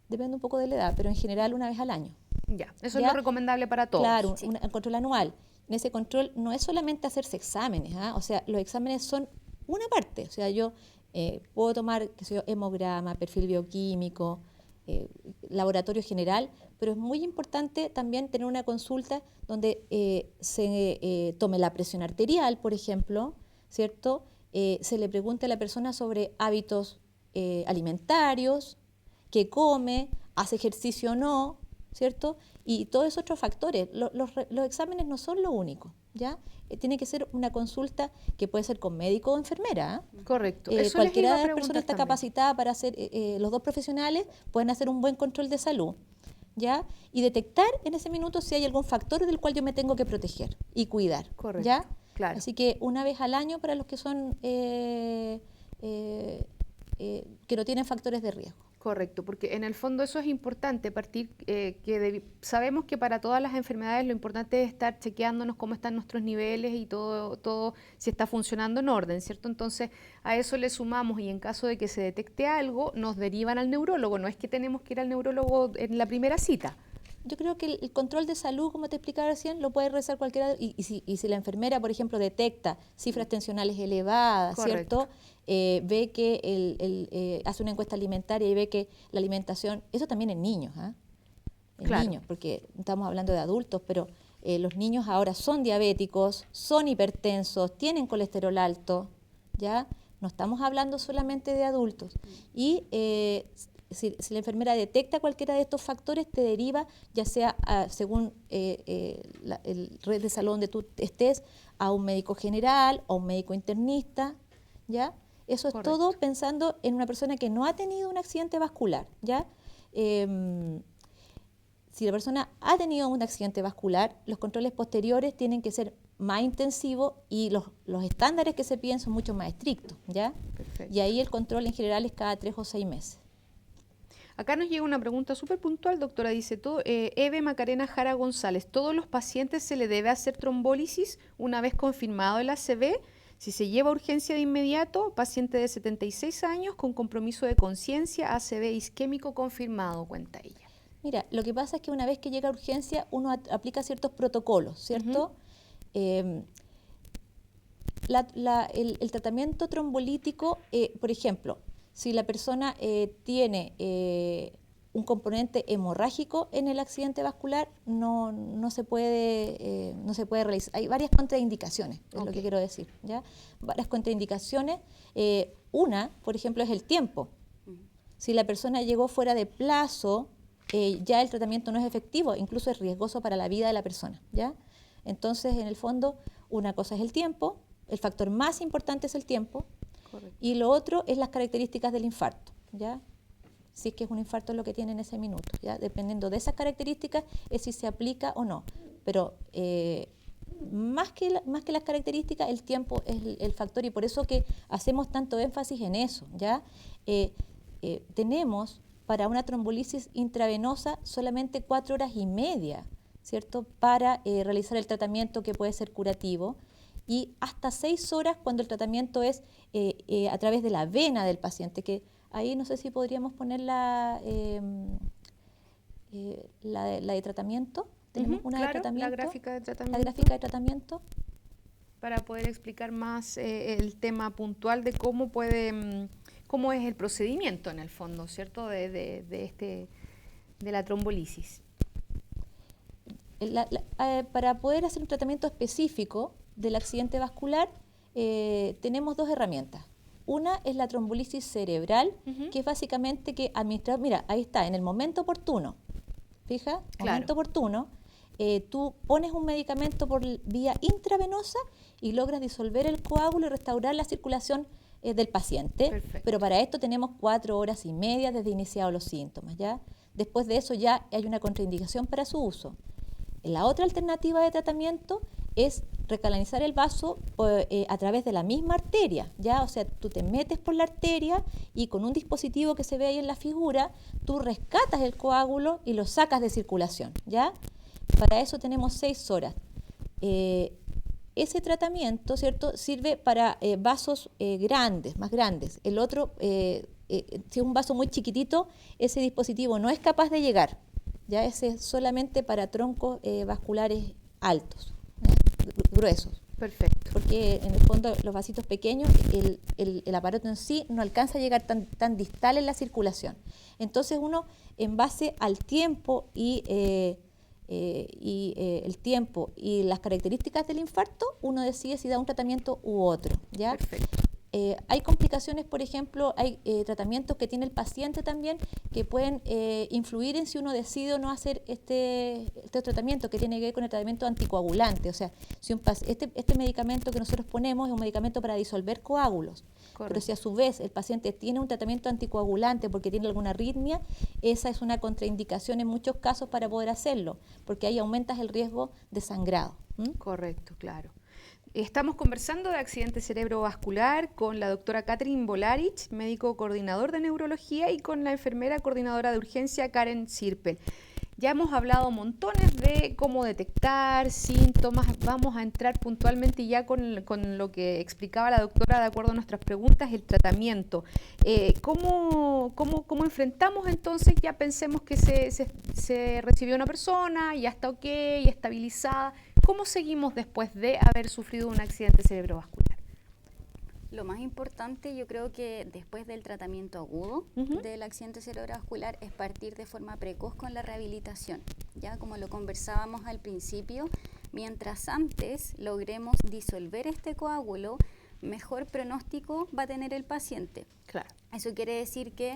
Depende un poco de la edad, pero en general una vez al año. Ya, eso ¿Ya? es lo recomendable para todos. Claro, Sí. un control anual. En ese control no es solamente hacerse exámenes, ¿ah? O sea, los exámenes son una parte. O sea, yo puedo tomar, qué sé yo, hemograma, perfil bioquímico, laboratorio general, pero es muy importante también tener una consulta donde se tome la presión arterial, por ejemplo, ¿cierto? Se le pregunte a la persona sobre hábitos alimentarios, qué come, hace ejercicio o no, ¿cierto? Y todos esos otros factores. Los exámenes no son lo único, ¿ya? Tiene que ser una consulta que puede ser con médico o enfermera. Correcto. Eso les Cualquiera iba a de las personas preguntar está también. capacitada para hacer, los dos profesionales pueden hacer un buen control de salud, ¿ya? Y detectar en ese minuto si hay algún factor del cual yo me tengo que proteger y cuidar, Correcto, ¿ya? claro. Así que una vez al año para los que son que no tienen factores de riesgo. Correcto, porque en el fondo eso es importante, partir sabemos que para todas las enfermedades lo importante es estar chequeándonos cómo están nuestros niveles y todo si está funcionando en orden, ¿cierto? Entonces a eso le sumamos y en caso de que se detecte algo, nos derivan al neurólogo, no es que tenemos que ir al neurólogo en la primera cita. Yo creo que el control de salud, como te explicaba recién, lo puede realizar cualquiera, y si la enfermera, por ejemplo, detecta cifras tensionales elevadas, Correcto. ¿cierto? Ve que hace una encuesta alimentaria y ve que la alimentación, eso también en niños, ¿ah? En Claro. niños, porque estamos hablando de adultos, pero los niños ahora son diabéticos, son hipertensos, tienen colesterol alto, ¿ya? No estamos hablando solamente de adultos. Y si la enfermera detecta cualquiera de estos factores, te deriva, ya sea según el red de salud donde tú estés, a un médico general o un médico internista, ¿ya? Eso Correcto. es todo pensando en una persona que no ha tenido un accidente vascular, ¿ya? Si la persona ha tenido un accidente vascular, los controles posteriores tienen que ser más intensivos y los estándares que se piden son mucho más estrictos, ¿ya? Perfecto. Y ahí el control en general es cada 3 o 6 meses. Acá nos llega una pregunta súper puntual, doctora, dice Eve Macarena Jara González, ¿todos los pacientes se le debe hacer trombólisis una vez confirmado el ACV? Si se lleva a urgencia de inmediato, paciente de 76 años con compromiso de conciencia, ACV isquémico confirmado, cuenta ella. Mira, lo que pasa es que una vez que llega a urgencia, uno aplica ciertos protocolos, ¿cierto? El tratamiento trombolítico, por ejemplo, si la persona tiene un componente hemorrágico en el accidente vascular, no se puede realizar. Hay varias contraindicaciones, es lo que quiero decir, ¿ya? Varias contraindicaciones. Una, por ejemplo, es el tiempo. Si la persona llegó fuera de plazo, ya el tratamiento no es efectivo, incluso es riesgoso para la vida de la persona, ¿ya? Entonces, en el fondo, una cosa es el tiempo, el factor más importante es el tiempo, Correcto. y lo otro es las características del infarto, ¿ya? Si es que es un infarto lo que tiene en ese minuto, ¿ya? Dependiendo de esas características es si se aplica o no. Pero más que las características, el tiempo es el factor, y por eso que hacemos tanto énfasis en eso, ¿ya? Tenemos para una trombolisis intravenosa solamente 4 horas y media, ¿cierto? Para realizar el tratamiento que puede ser curativo, y hasta 6 horas cuando el tratamiento es a través de la vena del paciente, que ahí no sé si podríamos poner la de tratamiento. Tenemos una Claro, de tratamiento. la gráfica de tratamiento. La gráfica de tratamiento. para poder explicar más el tema puntual de cómo puede, cómo es el procedimiento en el fondo, ¿cierto? De la trombolisis. Para poder hacer un tratamiento específico del accidente vascular, tenemos dos herramientas. Una es la trombolisis cerebral, que es básicamente que administrar, mira, ahí está, en el momento oportuno, fija, Claro. momento oportuno, tú pones un medicamento por vía intravenosa y logras disolver el coágulo y restaurar la circulación del paciente. Perfecto. Pero para esto tenemos 4 horas y media desde iniciados los síntomas, ¿ya? Después de eso ya hay una contraindicación para su uso. La otra alternativa de tratamiento es recalanizar el vaso a través de la misma arteria, ¿ya? O sea, tú te metes por la arteria y con un dispositivo que se ve ahí en la figura, tú rescatas el coágulo y lo sacas de circulación, ¿ya? Para eso tenemos 6 horas. Ese tratamiento, ¿cierto?, sirve para vasos grandes, más grandes. El otro, si es un vaso muy chiquitito, ese dispositivo no es capaz de llegar, ¿ya? Ese es solamente para troncos vasculares altos, gruesos. Perfecto. Porque en el fondo los vasitos pequeños, el aparato en sí no alcanza a llegar tan distal en la circulación. Entonces uno, en base al tiempo y el tiempo y las características del infarto, uno decide si da un tratamiento u otro, ¿ya? Perfecto. Hay complicaciones, por ejemplo, hay tratamientos que tiene el paciente también que pueden influir en si uno decide o no hacer este tratamiento, que tiene que ver con el tratamiento anticoagulante. O sea, si este medicamento que nosotros ponemos es un medicamento para disolver coágulos, pero si a su vez el paciente tiene un tratamiento anticoagulante porque tiene alguna arritmia, esa es una contraindicación en muchos casos para poder hacerlo, porque ahí aumentas el riesgo de sangrado. Correcto, claro. Estamos conversando de accidente cerebrovascular con la doctora Catherine Volarich, médico coordinador de neurología, y con la enfermera coordinadora de urgencia Karen Sirpel. Ya hemos hablado montones de cómo detectar síntomas, vamos a entrar puntualmente ya con lo que explicaba la doctora de acuerdo a nuestras preguntas, el tratamiento. ¿Cómo enfrentamos entonces? Ya pensemos que se recibió una persona, ya está ok, ya estabilizada. ¿Cómo seguimos después de haber sufrido un accidente cerebrovascular? Lo más importante, yo creo que después del tratamiento agudo del accidente cerebrovascular es partir de forma precoz con la rehabilitación. Ya como lo conversábamos al principio, mientras antes logremos disolver este coágulo, mejor pronóstico va a tener el paciente. Claro. Eso quiere decir que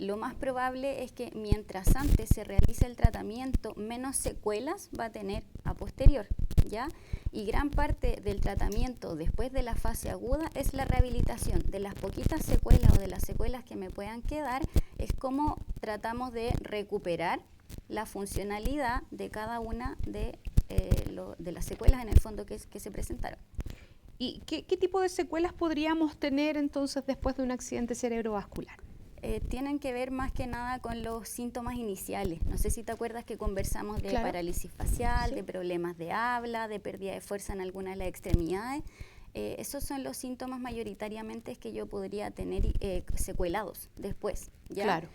lo más probable es que mientras antes se realice el tratamiento, menos secuelas va a tener a posterior, ¿ya? Y gran parte del tratamiento después de la fase aguda es la rehabilitación. De las poquitas secuelas o de las secuelas que me puedan quedar, es como tratamos de recuperar la funcionalidad de cada una de las secuelas en el fondo que se presentaron. ¿Y qué tipo de secuelas podríamos tener entonces después de un accidente cerebrovascular? Tienen que ver más que nada con los síntomas iniciales. No sé si te acuerdas que conversamos de parálisis facial, de problemas de habla, de pérdida de fuerza en algunas de las extremidades. Esos son los síntomas mayoritariamente que yo podría tener secuelados después, ¿ya? Claro.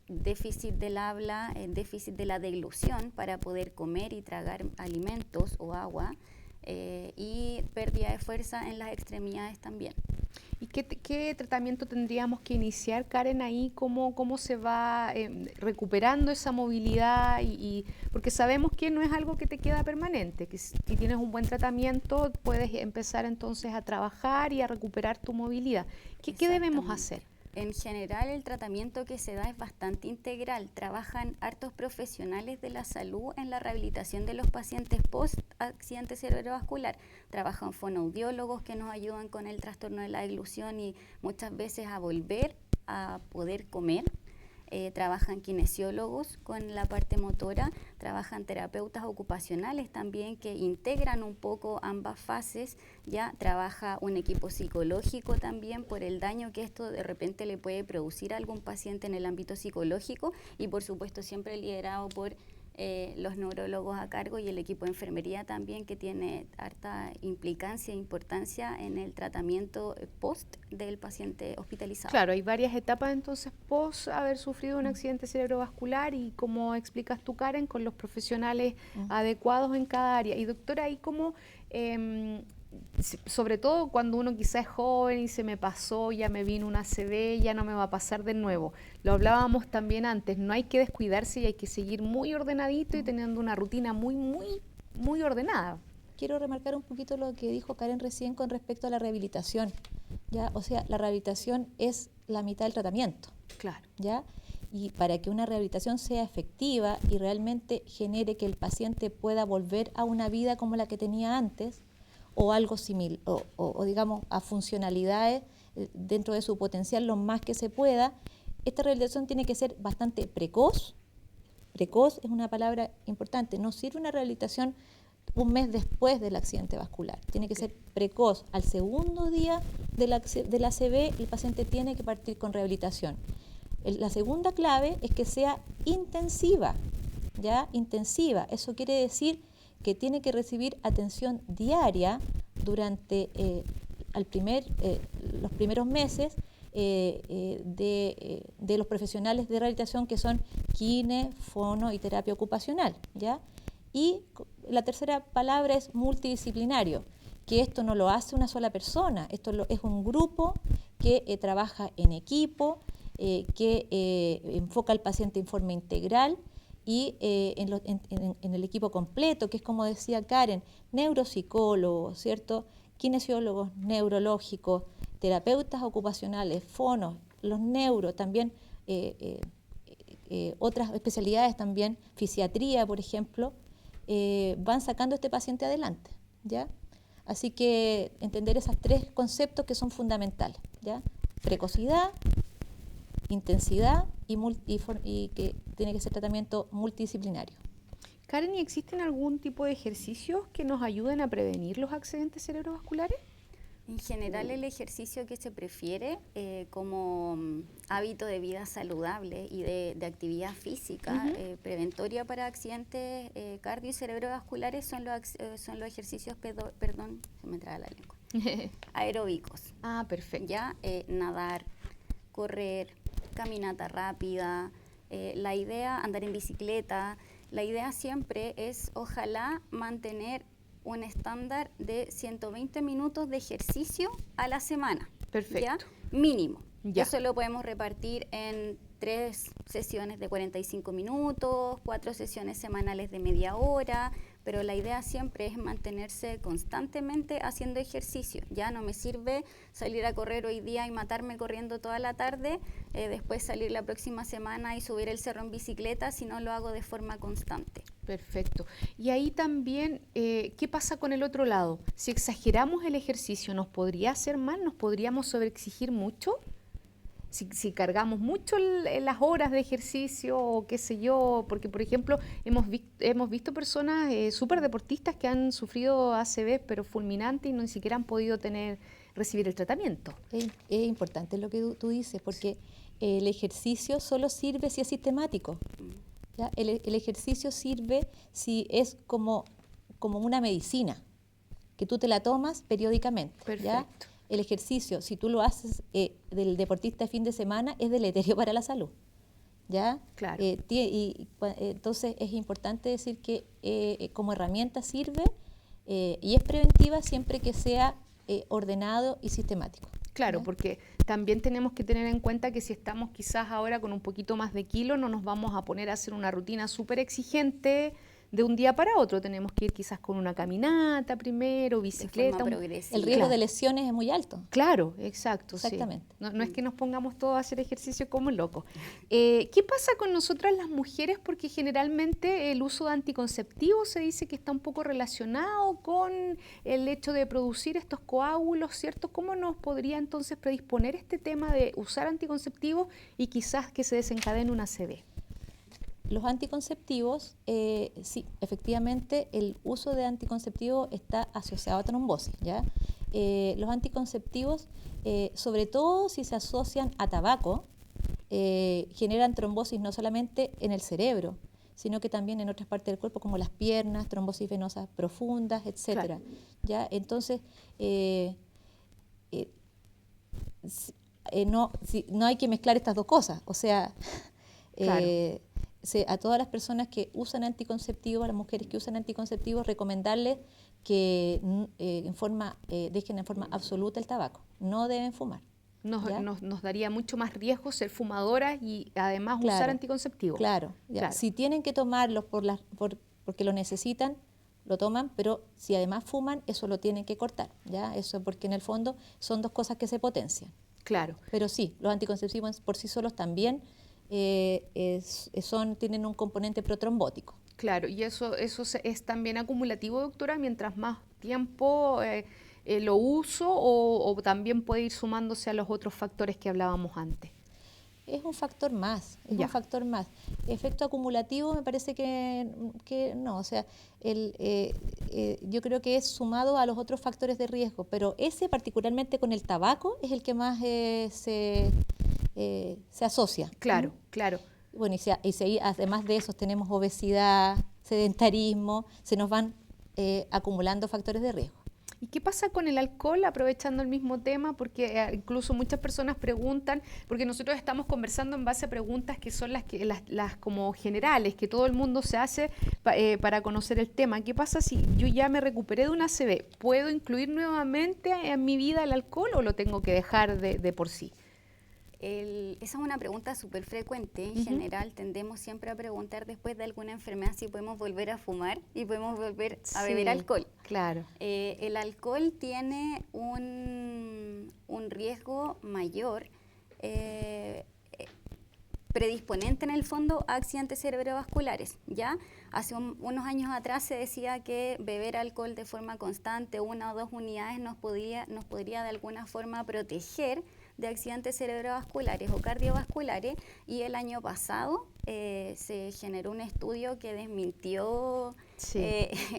Déficit del habla, déficit de la deglución para poder comer y tragar alimentos o agua, y pérdida de fuerza en las extremidades también. ¿Y qué tratamiento tendríamos que iniciar, Karen, ahí? ¿Cómo se va recuperando esa movilidad? Porque sabemos que no es algo que te queda permanente, que si tienes un buen tratamiento puedes empezar entonces a trabajar y a recuperar tu movilidad. ¿Qué debemos hacer? En general, el tratamiento que se da es bastante integral. Trabajan hartos profesionales de la salud en la rehabilitación de los pacientes post-accidente cerebrovascular. Trabajan fonoaudiólogos que nos ayudan con el trastorno de la deglución y muchas veces a volver a poder comer. Trabajan kinesiólogos con la parte motora, trabajan terapeutas ocupacionales también que integran un poco ambas fases, ya trabaja un equipo psicológico también por el daño que esto de repente le puede producir a algún paciente en el ámbito psicológico, y por supuesto siempre liderado por los neurólogos a cargo y el equipo de enfermería también, que tiene harta implicancia e importancia en el tratamiento post del paciente hospitalizado. Claro, hay varias etapas entonces post haber sufrido un accidente cerebrovascular, y como explicas tú, Karen, con los profesionales adecuados en cada área. Y doctora, ahí cómo sobre todo cuando uno quizás es joven y se me pasó, ya me vino una ACV, ya no me va a pasar de nuevo. Lo hablábamos también antes, no hay que descuidarse y hay que seguir muy ordenadito y teniendo una rutina muy ordenada. Quiero remarcar un poquito lo que dijo Karen recién con respecto a la rehabilitación, ¿ya? O sea, la rehabilitación es la mitad del tratamiento, Claro. ¿ya? Y para que una rehabilitación sea efectiva y realmente genere que el paciente pueda volver a una vida como la que tenía antes, o algo similar, o digamos a funcionalidades dentro de su potencial lo más que se pueda, esta rehabilitación tiene que ser bastante precoz. Precoz es una palabra importante. No sirve una rehabilitación un mes después del accidente vascular. Tiene que ser precoz. Al segundo día de la ACV, el paciente tiene que partir con rehabilitación. La segunda clave es que sea intensiva, ¿ya? Intensiva. Eso quiere decir que tiene que recibir atención diaria durante los primeros meses de los profesionales de rehabilitación, que son kine, fono y terapia ocupacional, ¿ya? Y la tercera palabra es multidisciplinario, que esto no lo hace una sola persona, esto es un grupo que trabaja en equipo, que enfoca al paciente en forma integral y en el equipo completo, que es como decía Karen, neuropsicólogos, ¿cierto? Kinesiólogos neurológicos, terapeutas ocupacionales, fonos, los neuro, también otras especialidades también, fisiatría, por ejemplo, van sacando a este paciente adelante, ¿ya? Así que entender esos tres conceptos que son fundamentales, ¿ya? Precocidad, intensidad y que tiene que ser tratamiento multidisciplinario. Karen, ¿y existen algún tipo de ejercicios que nos ayuden a prevenir los accidentes cerebrovasculares? En general, el ejercicio que se prefiere como hábito de vida saludable y de actividad física preventoria para accidentes cardio y cerebrovasculares son los ejercicios, perdón, se me traba la lengua, aeróbicos. Ah, perfecto. Ya, nadar, correr, caminata rápida, la idea, andar en bicicleta, la idea siempre es, ojalá, mantener un estándar de 120 minutos de ejercicio a la semana. Perfecto. ¿Ya? Mínimo. Ya. Eso lo podemos repartir en 3 sesiones de 45 minutos, 4 sesiones semanales de media hora, pero la idea siempre es mantenerse constantemente haciendo ejercicio. Ya no me sirve salir a correr hoy día y matarme corriendo toda la tarde, después salir la próxima semana y subir el cerro en bicicleta si no lo hago de forma constante. Perfecto. Y ahí también, ¿qué pasa con el otro lado? Si exageramos el ejercicio, ¿nos podría hacer mal? ¿Nos podríamos sobreexigir mucho? Si cargamos mucho las horas de ejercicio o qué sé yo, porque por ejemplo hemos visto personas súper deportistas que han sufrido ACV pero fulminante y no ni siquiera han podido recibir el tratamiento. Es importante lo que tú dices, porque el ejercicio solo sirve si es sistemático. ¿Ya? El ejercicio sirve si es como una medicina, que tú te la tomas periódicamente. Perfecto. ¿Ya? El ejercicio, si tú lo haces del deportista de fin de semana, es deleterio para la salud, ¿ya? Claro. Entonces es importante decir que como herramienta sirve y es preventiva siempre que sea ordenado y sistemático. Claro, ¿ya? porque también tenemos que tener en cuenta que si estamos quizás ahora con un poquito más de kilo, no nos vamos a poner a hacer una rutina súper exigente de un día para otro. Tenemos que ir quizás con una caminata primero, bicicleta. De forma progresiva. El riesgo Claro. de lesiones es muy alto. Claro, exacto. Exactamente. Sí. No es que nos pongamos todos a hacer ejercicio como locos. ¿Qué pasa con nosotras las mujeres? Porque generalmente el uso de anticonceptivos se dice que está un poco relacionado con el hecho de producir estos coágulos, ¿cierto? ¿Cómo nos podría entonces predisponer este tema de usar anticonceptivos y quizás que se desencadene una ACV? Los anticonceptivos, sí, efectivamente el uso de anticonceptivos está asociado a trombosis, ¿ya? Los anticonceptivos, sobre todo si se asocian a tabaco, generan trombosis no solamente en el cerebro, sino que también en otras partes del cuerpo, como las piernas, trombosis venosas profundas, etcétera. Claro. ¿Ya? Entonces, no hay que mezclar estas dos cosas, o sea, Claro. a todas las personas que usan anticonceptivos, a las mujeres que usan anticonceptivos, recomendarles que dejen en forma absoluta el tabaco. No deben fumar. Nos daría mucho más riesgo ser fumadoras y además Claro, usar anticonceptivos. Claro, ya. Claro. Si tienen que tomarlos porque lo necesitan, lo toman, pero si además fuman, eso lo tienen que cortar, ¿ya? Eso porque en el fondo son dos cosas que se potencian. Claro. Pero sí, los anticonceptivos por sí solos también tienen un componente protrombótico. Claro, y eso es también acumulativo, doctora, mientras más tiempo lo uso o también puede ir sumándose a los otros factores que hablábamos antes. Es un factor más, Ya. un factor más. Efecto acumulativo me parece que no, o sea, yo creo que es sumado a los otros factores de riesgo, pero ese particularmente con el tabaco es el que más se asocia. Claro, claro. Bueno, además de eso tenemos obesidad, sedentarismo, se nos van acumulando factores de riesgo. ¿Y qué pasa con el alcohol, aprovechando el mismo tema? Porque incluso muchas personas preguntan, porque nosotros estamos conversando en base a preguntas que son las como generales, que todo el mundo se hace para conocer el tema. ¿Qué pasa si yo ya me recuperé de una ACV? ¿Puedo incluir nuevamente en mi vida el alcohol o lo tengo que dejar de por sí? Esa es una pregunta súper frecuente. En general tendemos siempre a preguntar después de alguna enfermedad si podemos volver a fumar y podemos volver a beber alcohol. Claro. El alcohol tiene un riesgo mayor, predisponente en el fondo a accidentes cerebrovasculares, ¿ya? Hace unos años atrás se decía que beber alcohol de forma constante, 1 o 2 unidades, nos podría de alguna forma proteger de accidentes cerebrovasculares o cardiovasculares, y el año pasado se generó un estudio que desmintió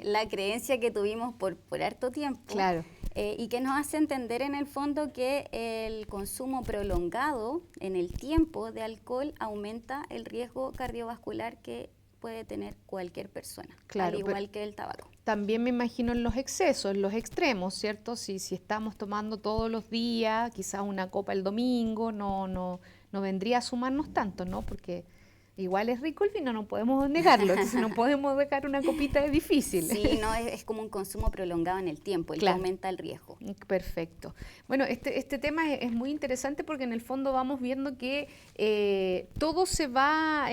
la creencia que tuvimos por harto tiempo. Claro. Y que nos hace entender en el fondo que el consumo prolongado en el tiempo de alcohol aumenta el riesgo cardiovascular que puede tener cualquier persona, Claro, al igual que el tabaco. También me imagino en los excesos, en los extremos, ¿cierto? Si estamos tomando todos los días, quizás una copa el domingo, no vendría a sumarnos tanto, ¿no? Porque igual es rico el vino, no podemos negarlo, entonces no podemos dejar una copita, es difícil. Sí, no, es como un consumo prolongado en el tiempo, el que aumenta el riesgo. Perfecto. Bueno, este tema es muy interesante porque en el fondo vamos viendo que todo se va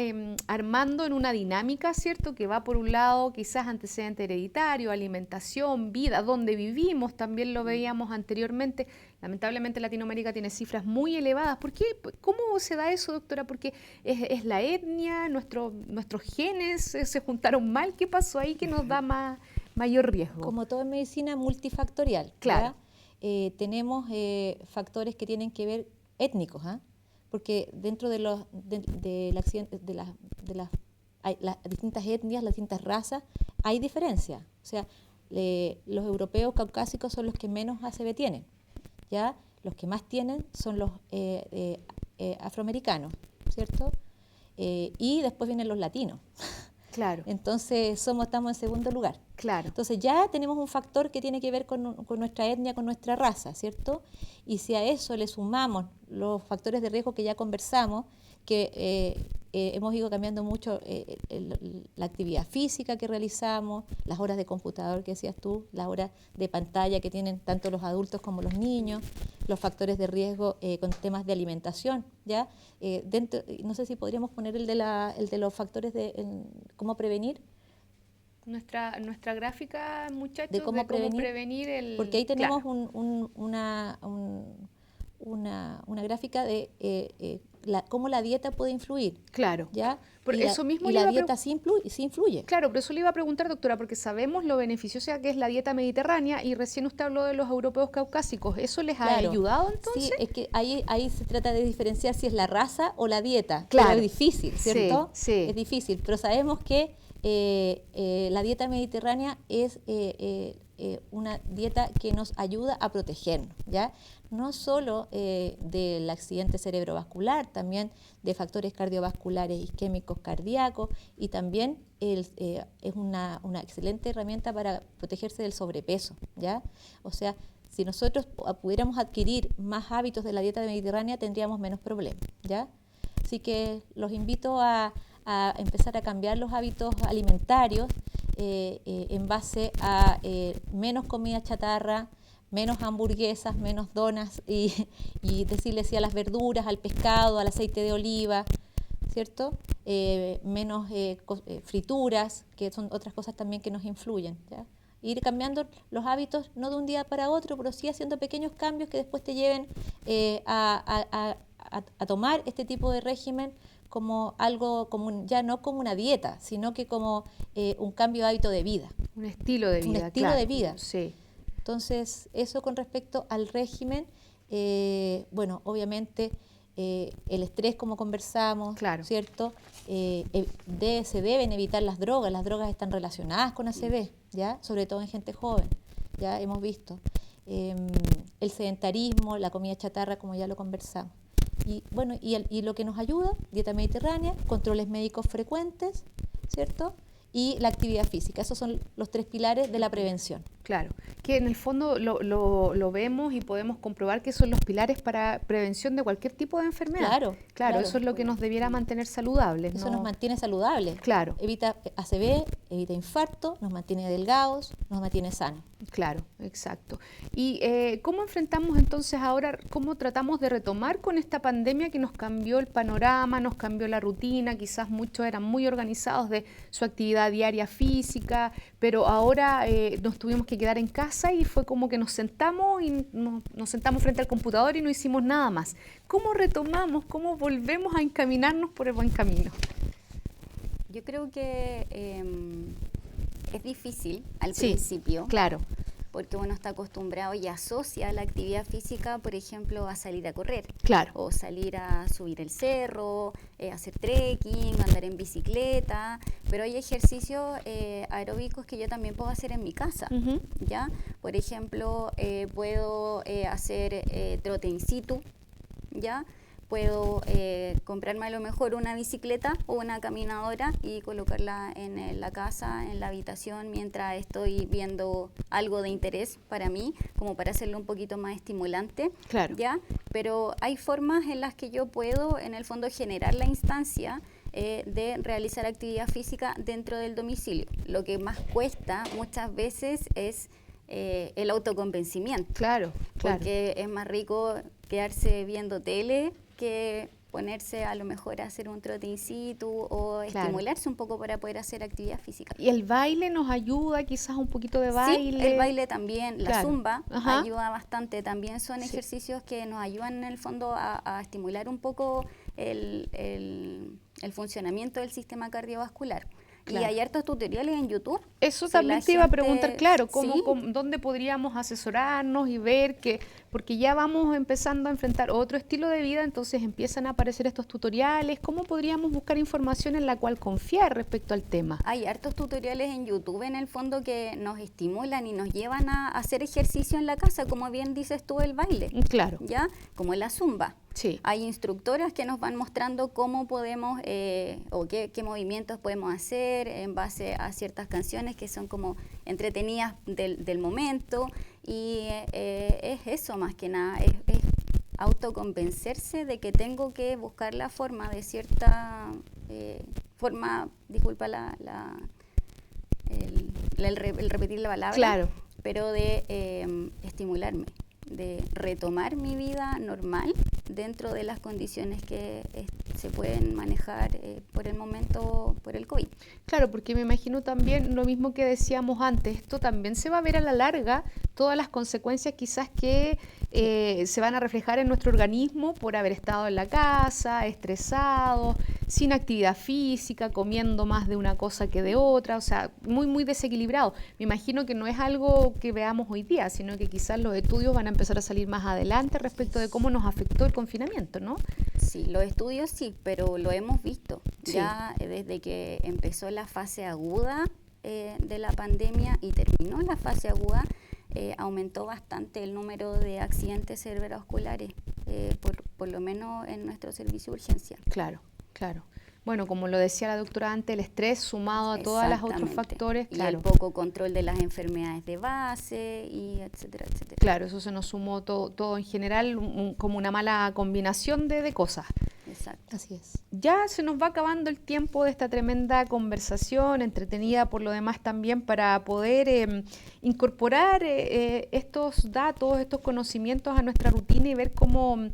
armando en una dinámica, ¿cierto? Que va por un lado quizás antecedente hereditario, alimentación, vida, donde vivimos, también lo veíamos anteriormente. Lamentablemente Latinoamérica tiene cifras muy elevadas. ¿Por qué? ¿Cómo se da eso, doctora? Porque es la etnia, nuestros genes se juntaron mal. ¿Qué pasó ahí que nos da mayor riesgo? Como todo en medicina, multifactorial. Claro. Tenemos factores que tienen que ver étnicos, porque dentro de las distintas etnias, las distintas razas, hay diferencia. O sea, los europeos caucásicos son los que menos ACV tienen. ¿Ya? Los que más tienen son los afroamericanos, ¿cierto? Y después vienen los latinos. Claro. Entonces estamos en segundo lugar. Claro. Entonces ya tenemos un factor que tiene que ver con nuestra etnia, con nuestra raza, ¿cierto? Y si a eso le sumamos los factores de riesgo que ya conversamos, que hemos ido cambiando mucho la actividad física que realizamos, las horas de computador que decías tú, las horas de pantalla que tienen tanto los adultos como los niños, los factores de riesgo con temas de alimentación, ¿ya? No sé si podríamos poner el de los factores de cómo prevenir. Nuestra gráfica, muchachos, de cómo prevenir el... Porque ahí tenemos claro. una gráfica de cómo la dieta puede influir. Claro. ¿Ya? Por y eso mismo la dieta sí influye. Claro, pero eso le iba a preguntar, doctora, porque sabemos lo beneficiosa que es la dieta mediterránea y recién usted habló de los europeos caucásicos. ¿Eso les ha ayudado entonces? Sí, es que ahí se trata de diferenciar si es la raza o la dieta. Claro. Pero es difícil, ¿cierto? Sí. Es difícil, pero sabemos que la dieta mediterránea es una dieta que nos ayuda a protegernos, ¿ya? No solo del accidente cerebrovascular, también de factores cardiovasculares isquémicos cardíacos, y también es una excelente herramienta para protegerse del sobrepeso, ¿ya? O sea, si nosotros pudiéramos adquirir más hábitos de la dieta mediterránea, tendríamos menos problemas, ¿ya? Así que los invito a a empezar a cambiar los hábitos alimentarios en base a menos comida chatarra, menos hamburguesas, menos donas y decirle sí a las verduras, al pescado, al aceite de oliva, ¿cierto? Menos frituras, que son otras cosas también que nos influyen, ¿ya? Ir cambiando los hábitos, no de un día para otro, pero sí haciendo pequeños cambios que después te lleven a tomar este tipo de régimen como algo, ya no como una dieta, sino que como un cambio de hábito de vida. Un estilo de vida. Un estilo de vida. Sí. Entonces, eso con respecto al régimen, bueno, obviamente el estrés, como conversamos, Claro. ¿cierto? Se deben evitar las drogas están relacionadas con ACV, ¿ya? Sobre todo en gente joven, ya hemos visto. El sedentarismo, la comida chatarra, como ya lo conversamos. Y bueno, y lo que nos ayuda, dieta mediterránea, controles médicos frecuentes, ¿cierto? Y la actividad física. Esos son los 3 pilares de la prevención. Claro, que en el fondo lo vemos y podemos comprobar que son los pilares para prevención de cualquier tipo de enfermedad. Claro, eso es lo que nos debiera mantener saludables. Eso ¿no? nos mantiene saludables. Claro. Evita ACV, evita infarto, nos mantiene delgados, nos mantiene sanos. Claro, exacto. ¿Y cómo enfrentamos entonces ahora, cómo tratamos de retomar con esta pandemia que nos cambió el panorama, nos cambió la rutina? Quizás muchos eran muy organizados de su actividad diaria física, pero ahora nos tuvimos que quedar en casa y fue como que nos sentamos frente al computador y no hicimos nada más. ¿Cómo retomamos, cómo volvemos a encaminarnos por el buen camino? Yo creo que es difícil al Sí, principio, claro. porque uno está acostumbrado y asocia la actividad física, por ejemplo, a salir a correr. Claro. O salir a subir el cerro, hacer trekking, andar en bicicleta, pero hay ejercicios aeróbicos que yo también puedo hacer en mi casa, Ujú. ¿ya? Por ejemplo, puedo hacer trote in situ, ¿ya? Puedo comprarme a lo mejor una bicicleta o una caminadora y colocarla en la casa, en la habitación, mientras estoy viendo algo de interés para mí, como para hacerlo un poquito más estimulante. Claro. ¿Ya? Pero hay formas en las que yo puedo, en el fondo, generar la instancia de realizar actividad física dentro del domicilio. Lo que más cuesta muchas veces es el autoconvencimiento. Claro, claro. Porque es más rico quedarse viendo tele que ponerse a lo mejor a hacer un trote in situ o estimularse un poco para poder hacer actividad física. ¿Y el baile nos ayuda, quizás un poquito de baile? Sí, el baile también, la Claro. zumba Ajá. ayuda bastante. También son ejercicios que nos ayudan en el fondo a estimular un poco el funcionamiento del sistema cardiovascular. Claro. Y hay hartos tutoriales en YouTube. Eso Si también la te iba a gente- preguntar, claro, Sí. ¿dónde podríamos asesorarnos y ver porque ya vamos empezando a enfrentar otro estilo de vida, entonces empiezan a aparecer estos tutoriales? ¿Cómo podríamos buscar información en la cual confiar respecto al tema? Hay hartos tutoriales en YouTube en el fondo que nos estimulan y nos llevan a hacer ejercicio en la casa, como bien dices tú, el baile, Claro, ¿ya? Como la zumba. sí. Hay instructoras que nos van mostrando cómo podemos o qué movimientos podemos hacer en base a ciertas canciones que son como entretenidas del momento y es eso más que nada, es autoconvencerse de que tengo que buscar la forma de cierta forma, disculpa el repetir la palabra, Claro. pero de estimularme, de retomar mi vida normal dentro de las condiciones que se pueden manejar por el momento por el COVID. Claro, porque me imagino también lo mismo que decíamos antes, esto también se va a ver a la larga, todas las consecuencias quizás que se van a reflejar en nuestro organismo por haber estado en la casa, estresados, sin actividad física, comiendo más de una cosa que de otra, o sea, muy, muy desequilibrado. Me imagino que no es algo que veamos hoy día, sino que quizás los estudios van a empezar a salir más adelante respecto de cómo nos afectó el confinamiento, ¿no? Sí, los estudios sí, pero lo hemos visto. Sí. Ya desde que empezó la fase aguda de la pandemia y terminó la fase aguda, aumentó bastante el número de accidentes cerebrovasculares, por lo menos en nuestro servicio de urgencia. Claro, claro. Bueno, como lo decía la doctora antes, el estrés sumado a todos los otros Exactamente. factores, Y claro. el poco control de las enfermedades de base, y etcétera, etcétera. Claro, eso se nos sumó todo en general, como una mala combinación de cosas. Exacto. Así es. Ya se nos va acabando el tiempo de esta tremenda conversación, entretenida por lo demás también, para poder incorporar estos datos, estos conocimientos a nuestra rutina y ver cómo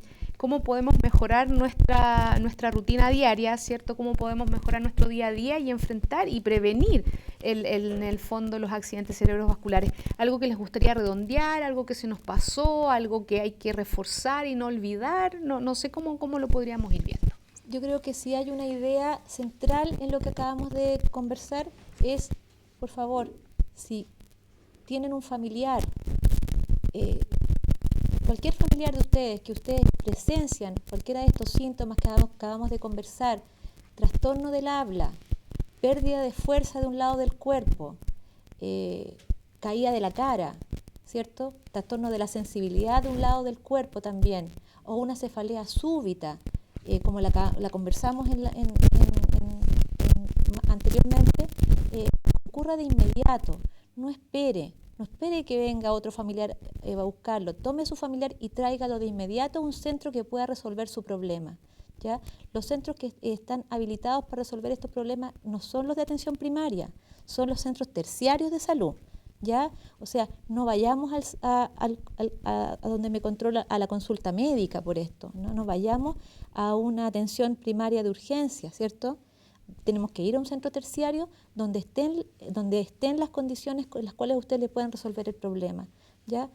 podemos mejorar nuestra rutina diaria, ¿cierto? Cómo podemos mejorar nuestro día a día y enfrentar y prevenir en el fondo los accidentes cerebrovasculares. Algo que les gustaría redondear, algo que se nos pasó, algo que hay que reforzar y no olvidar, no sé cómo lo podríamos ir viendo. Yo creo que si hay una idea central en lo que acabamos de conversar es, por favor, si tienen un familiar, cualquier familiar de ustedes, que ustedes presencian cualquiera de estos síntomas que acabamos de conversar, trastorno del habla, pérdida de fuerza de un lado del cuerpo, caída de la cara, ¿cierto? Trastorno de la sensibilidad de un lado del cuerpo también, o una cefalea súbita, como la conversamos anteriormente, ocurra de inmediato, no espere que venga otro familiar a buscarlo, tome a su familiar y tráigalo de inmediato a un centro que pueda resolver su problema. ¿Ya? Los centros que están habilitados para resolver estos problemas no son los de atención primaria, son los centros terciarios de salud. ¿Ya? O sea, no vayamos a donde me controla, a la consulta médica por esto, no vayamos a una atención primaria de urgencia, ¿cierto? Tenemos que ir a un centro terciario donde estén las condiciones con las cuales ustedes le puedan resolver el problema. ¿Ya?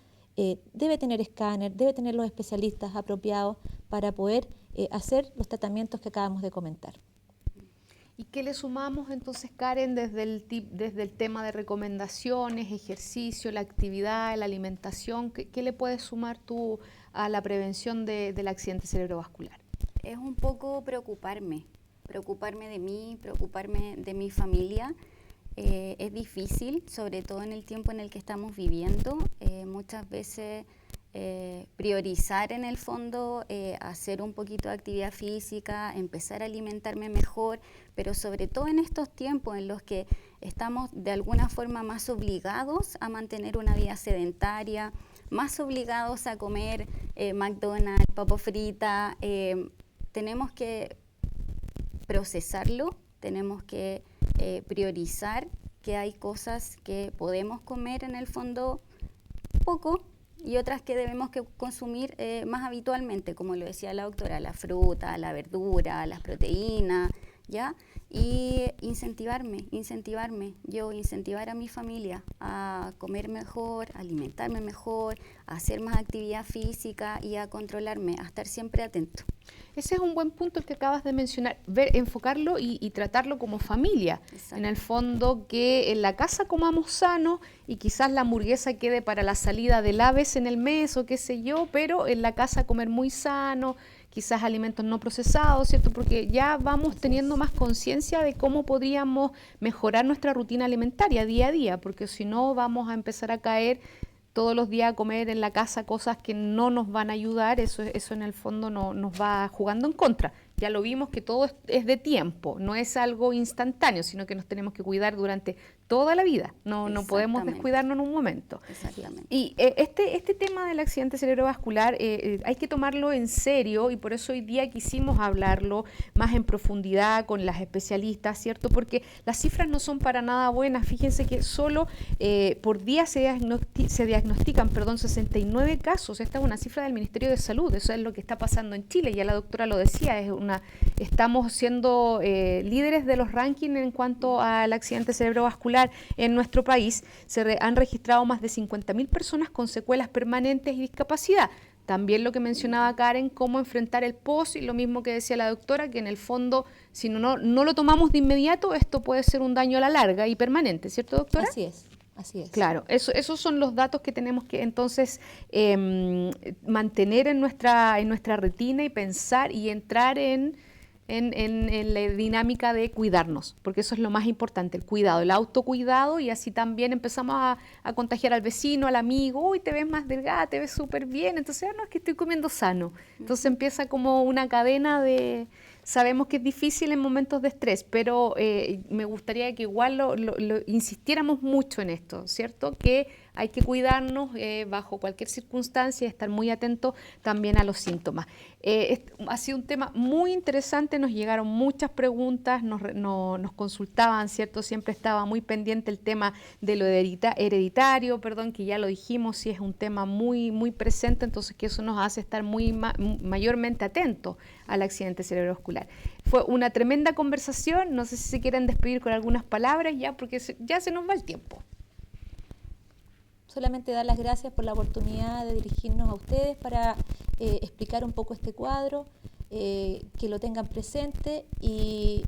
Debe tener escáner, debe tener los especialistas apropiados para poder hacer los tratamientos que acabamos de comentar. ¿Y qué le sumamos entonces, Karen, desde el tema de recomendaciones, ejercicio, la actividad, la alimentación? ¿Qué le puedes sumar tú a la prevención del accidente cerebrovascular? Es un poco preocuparme de mí, preocuparme de mi familia. Es difícil, sobre todo en el tiempo en el que estamos viviendo. Muchas veces priorizar en el fondo, hacer un poquito de actividad física, empezar a alimentarme mejor, pero sobre todo en estos tiempos en los que estamos de alguna forma más obligados a mantener una vida sedentaria, más obligados a comer McDonald's, papa frita, tenemos que procesarlo, tenemos que priorizar que hay cosas que podemos comer en el fondo poco y otras que debemos que consumir más habitualmente, como lo decía la doctora, la fruta, la verdura, las proteínas, ¿ya? Y incentivar a mi familia a comer mejor, a alimentarme mejor, a hacer más actividad física y a controlarme, a estar siempre atento. Ese es un buen punto el que acabas de mencionar, enfocarlo y tratarlo como familia. Exacto. En el fondo, que en la casa comamos sano y quizás la hamburguesa quede para la salida de la vez en el mes o qué sé yo, pero en la casa comer muy sano, quizás alimentos no procesados, ¿cierto? Porque ya vamos teniendo más conciencia de cómo podríamos mejorar nuestra rutina alimentaria día a día, porque si no vamos a empezar a caer todos los días a comer en la casa cosas que no nos van a ayudar, eso en el fondo nos va jugando en contra. Ya lo vimos que todo es de tiempo, no es algo instantáneo, sino que nos tenemos que cuidar durante toda la vida, no podemos descuidarnos en un momento. Exactamente. Y este tema del accidente cerebrovascular hay que tomarlo en serio y por eso hoy día quisimos hablarlo más en profundidad con las especialistas, ¿cierto? Porque las cifras no son para nada buenas. Fíjense que solo por día se diagnostican 69 casos. Esta es una cifra del Ministerio de Salud, eso es lo que está pasando en Chile, ya la doctora lo decía, estamos siendo líderes de los rankings en cuanto al accidente cerebrovascular en nuestro país. Han registrado más de 50.000 personas con secuelas permanentes y discapacidad. También lo que mencionaba Karen, cómo enfrentar el post y lo mismo que decía la doctora, que en el fondo, si no lo tomamos de inmediato, esto puede ser un daño a la larga y permanente, ¿cierto, doctora? Así es. Así es. Claro, esos son los datos que tenemos que entonces mantener en nuestra rutina y pensar y entrar en la dinámica de cuidarnos, porque eso es lo más importante, el cuidado, el autocuidado, y así también empezamos a contagiar al vecino, al amigo. Uy, te ves más delgada, te ves súper bien, entonces no, es que estoy comiendo sano. Entonces empieza como una cadena de... Sabemos que es difícil en momentos de estrés, pero me gustaría que igual lo insistiéramos mucho en esto, ¿cierto? Que hay que cuidarnos bajo cualquier circunstancia y estar muy atentos también a los síntomas. Ha sido un tema muy interesante, nos llegaron muchas preguntas, nos consultaban, ¿cierto? Siempre estaba muy pendiente el tema de lo hereditario, que ya lo dijimos, sí es un tema muy, muy presente, entonces que eso nos hace estar mayormente atentos al accidente cerebrovascular. Fue una tremenda conversación, no sé si se quieren despedir con algunas palabras ya, porque ya se nos va el tiempo. Solamente dar las gracias por la oportunidad de dirigirnos a ustedes para explicar un poco este cuadro, que lo tengan presente y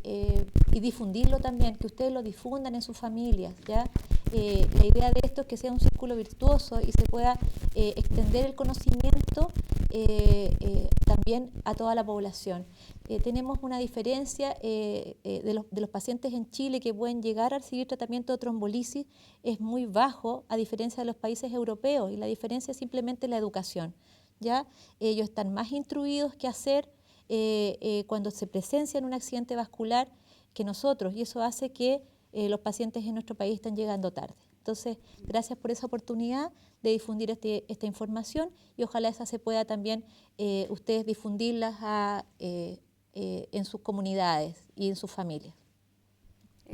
difundirlo también, que ustedes lo difundan en sus familias, ¿ya? La idea de esto es que sea un círculo virtuoso y se pueda extender el conocimiento también a toda la población. Tenemos una diferencia de los pacientes en Chile que pueden llegar a recibir tratamiento de trombolisis es muy bajo a diferencia de los países europeos, y la diferencia es simplemente la educación, ¿ya? Ellos están más instruidos qué hacer cuando se presencia en un accidente vascular que nosotros, y eso hace que los pacientes en nuestro país estén llegando tarde. Entonces, gracias por esa oportunidad de difundir esta información, y ojalá esa se pueda también ustedes difundirlas en sus comunidades y en sus familias.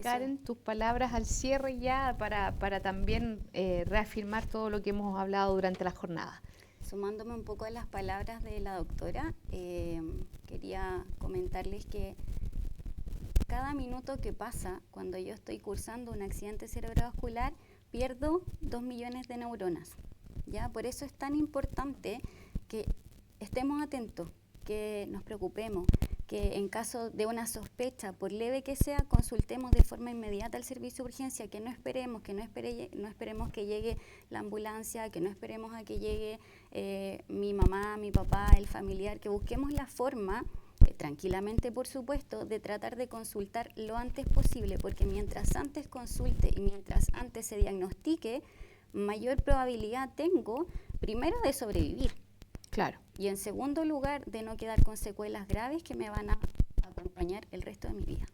Karen, tus palabras al cierre ya para también reafirmar todo lo que hemos hablado durante la jornada. Sumándome un poco a las palabras de la doctora, quería comentarles que cada minuto que pasa cuando yo estoy cursando un accidente cerebrovascular, pierdo 2 millones de neuronas, ¿ya? Por eso es tan importante que estemos atentos, que nos preocupemos, que en caso de una sospecha, por leve que sea, consultemos de forma inmediata al servicio de urgencia, que no esperemos que llegue la ambulancia, que no esperemos a que llegue mi mamá, mi papá, el familiar, que busquemos la forma, tranquilamente por supuesto, de tratar de consultar lo antes posible, porque mientras antes consulte y mientras antes se diagnostique, mayor probabilidad tengo, primero, de sobrevivir. Claro. Y en segundo lugar, de no quedar con secuelas graves que me van a acompañar el resto de mi vida.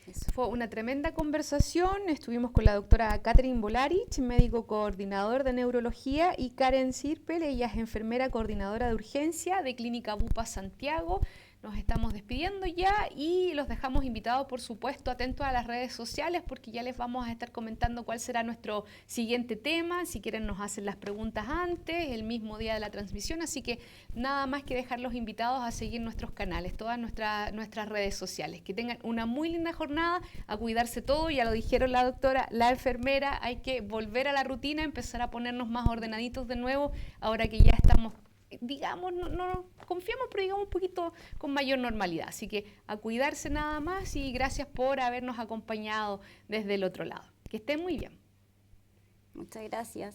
Eso. Fue una tremenda conversación, estuvimos con la doctora Catherine Volarich, médico coordinador de neurología, y Karen Sirpel, ella es enfermera coordinadora de urgencia de Clínica Bupa Santiago. Nos estamos despidiendo ya y los dejamos invitados, por supuesto, atentos a las redes sociales, porque ya les vamos a estar comentando cuál será nuestro siguiente tema. Si quieren nos hacen las preguntas antes, el mismo día de la transmisión, así que nada más que dejarlos invitados a seguir nuestros canales, todas nuestras redes sociales. Que tengan una muy linda jornada, a cuidarse todo, ya lo dijeron la doctora, la enfermera, hay que volver a la rutina, empezar a ponernos más ordenaditos de nuevo, ahora que ya estamos, digamos, no confiamos, pero digamos un poquito con mayor normalidad. Así que a cuidarse nada más, y gracias por habernos acompañado desde el otro lado. Que estén muy bien. Muchas gracias.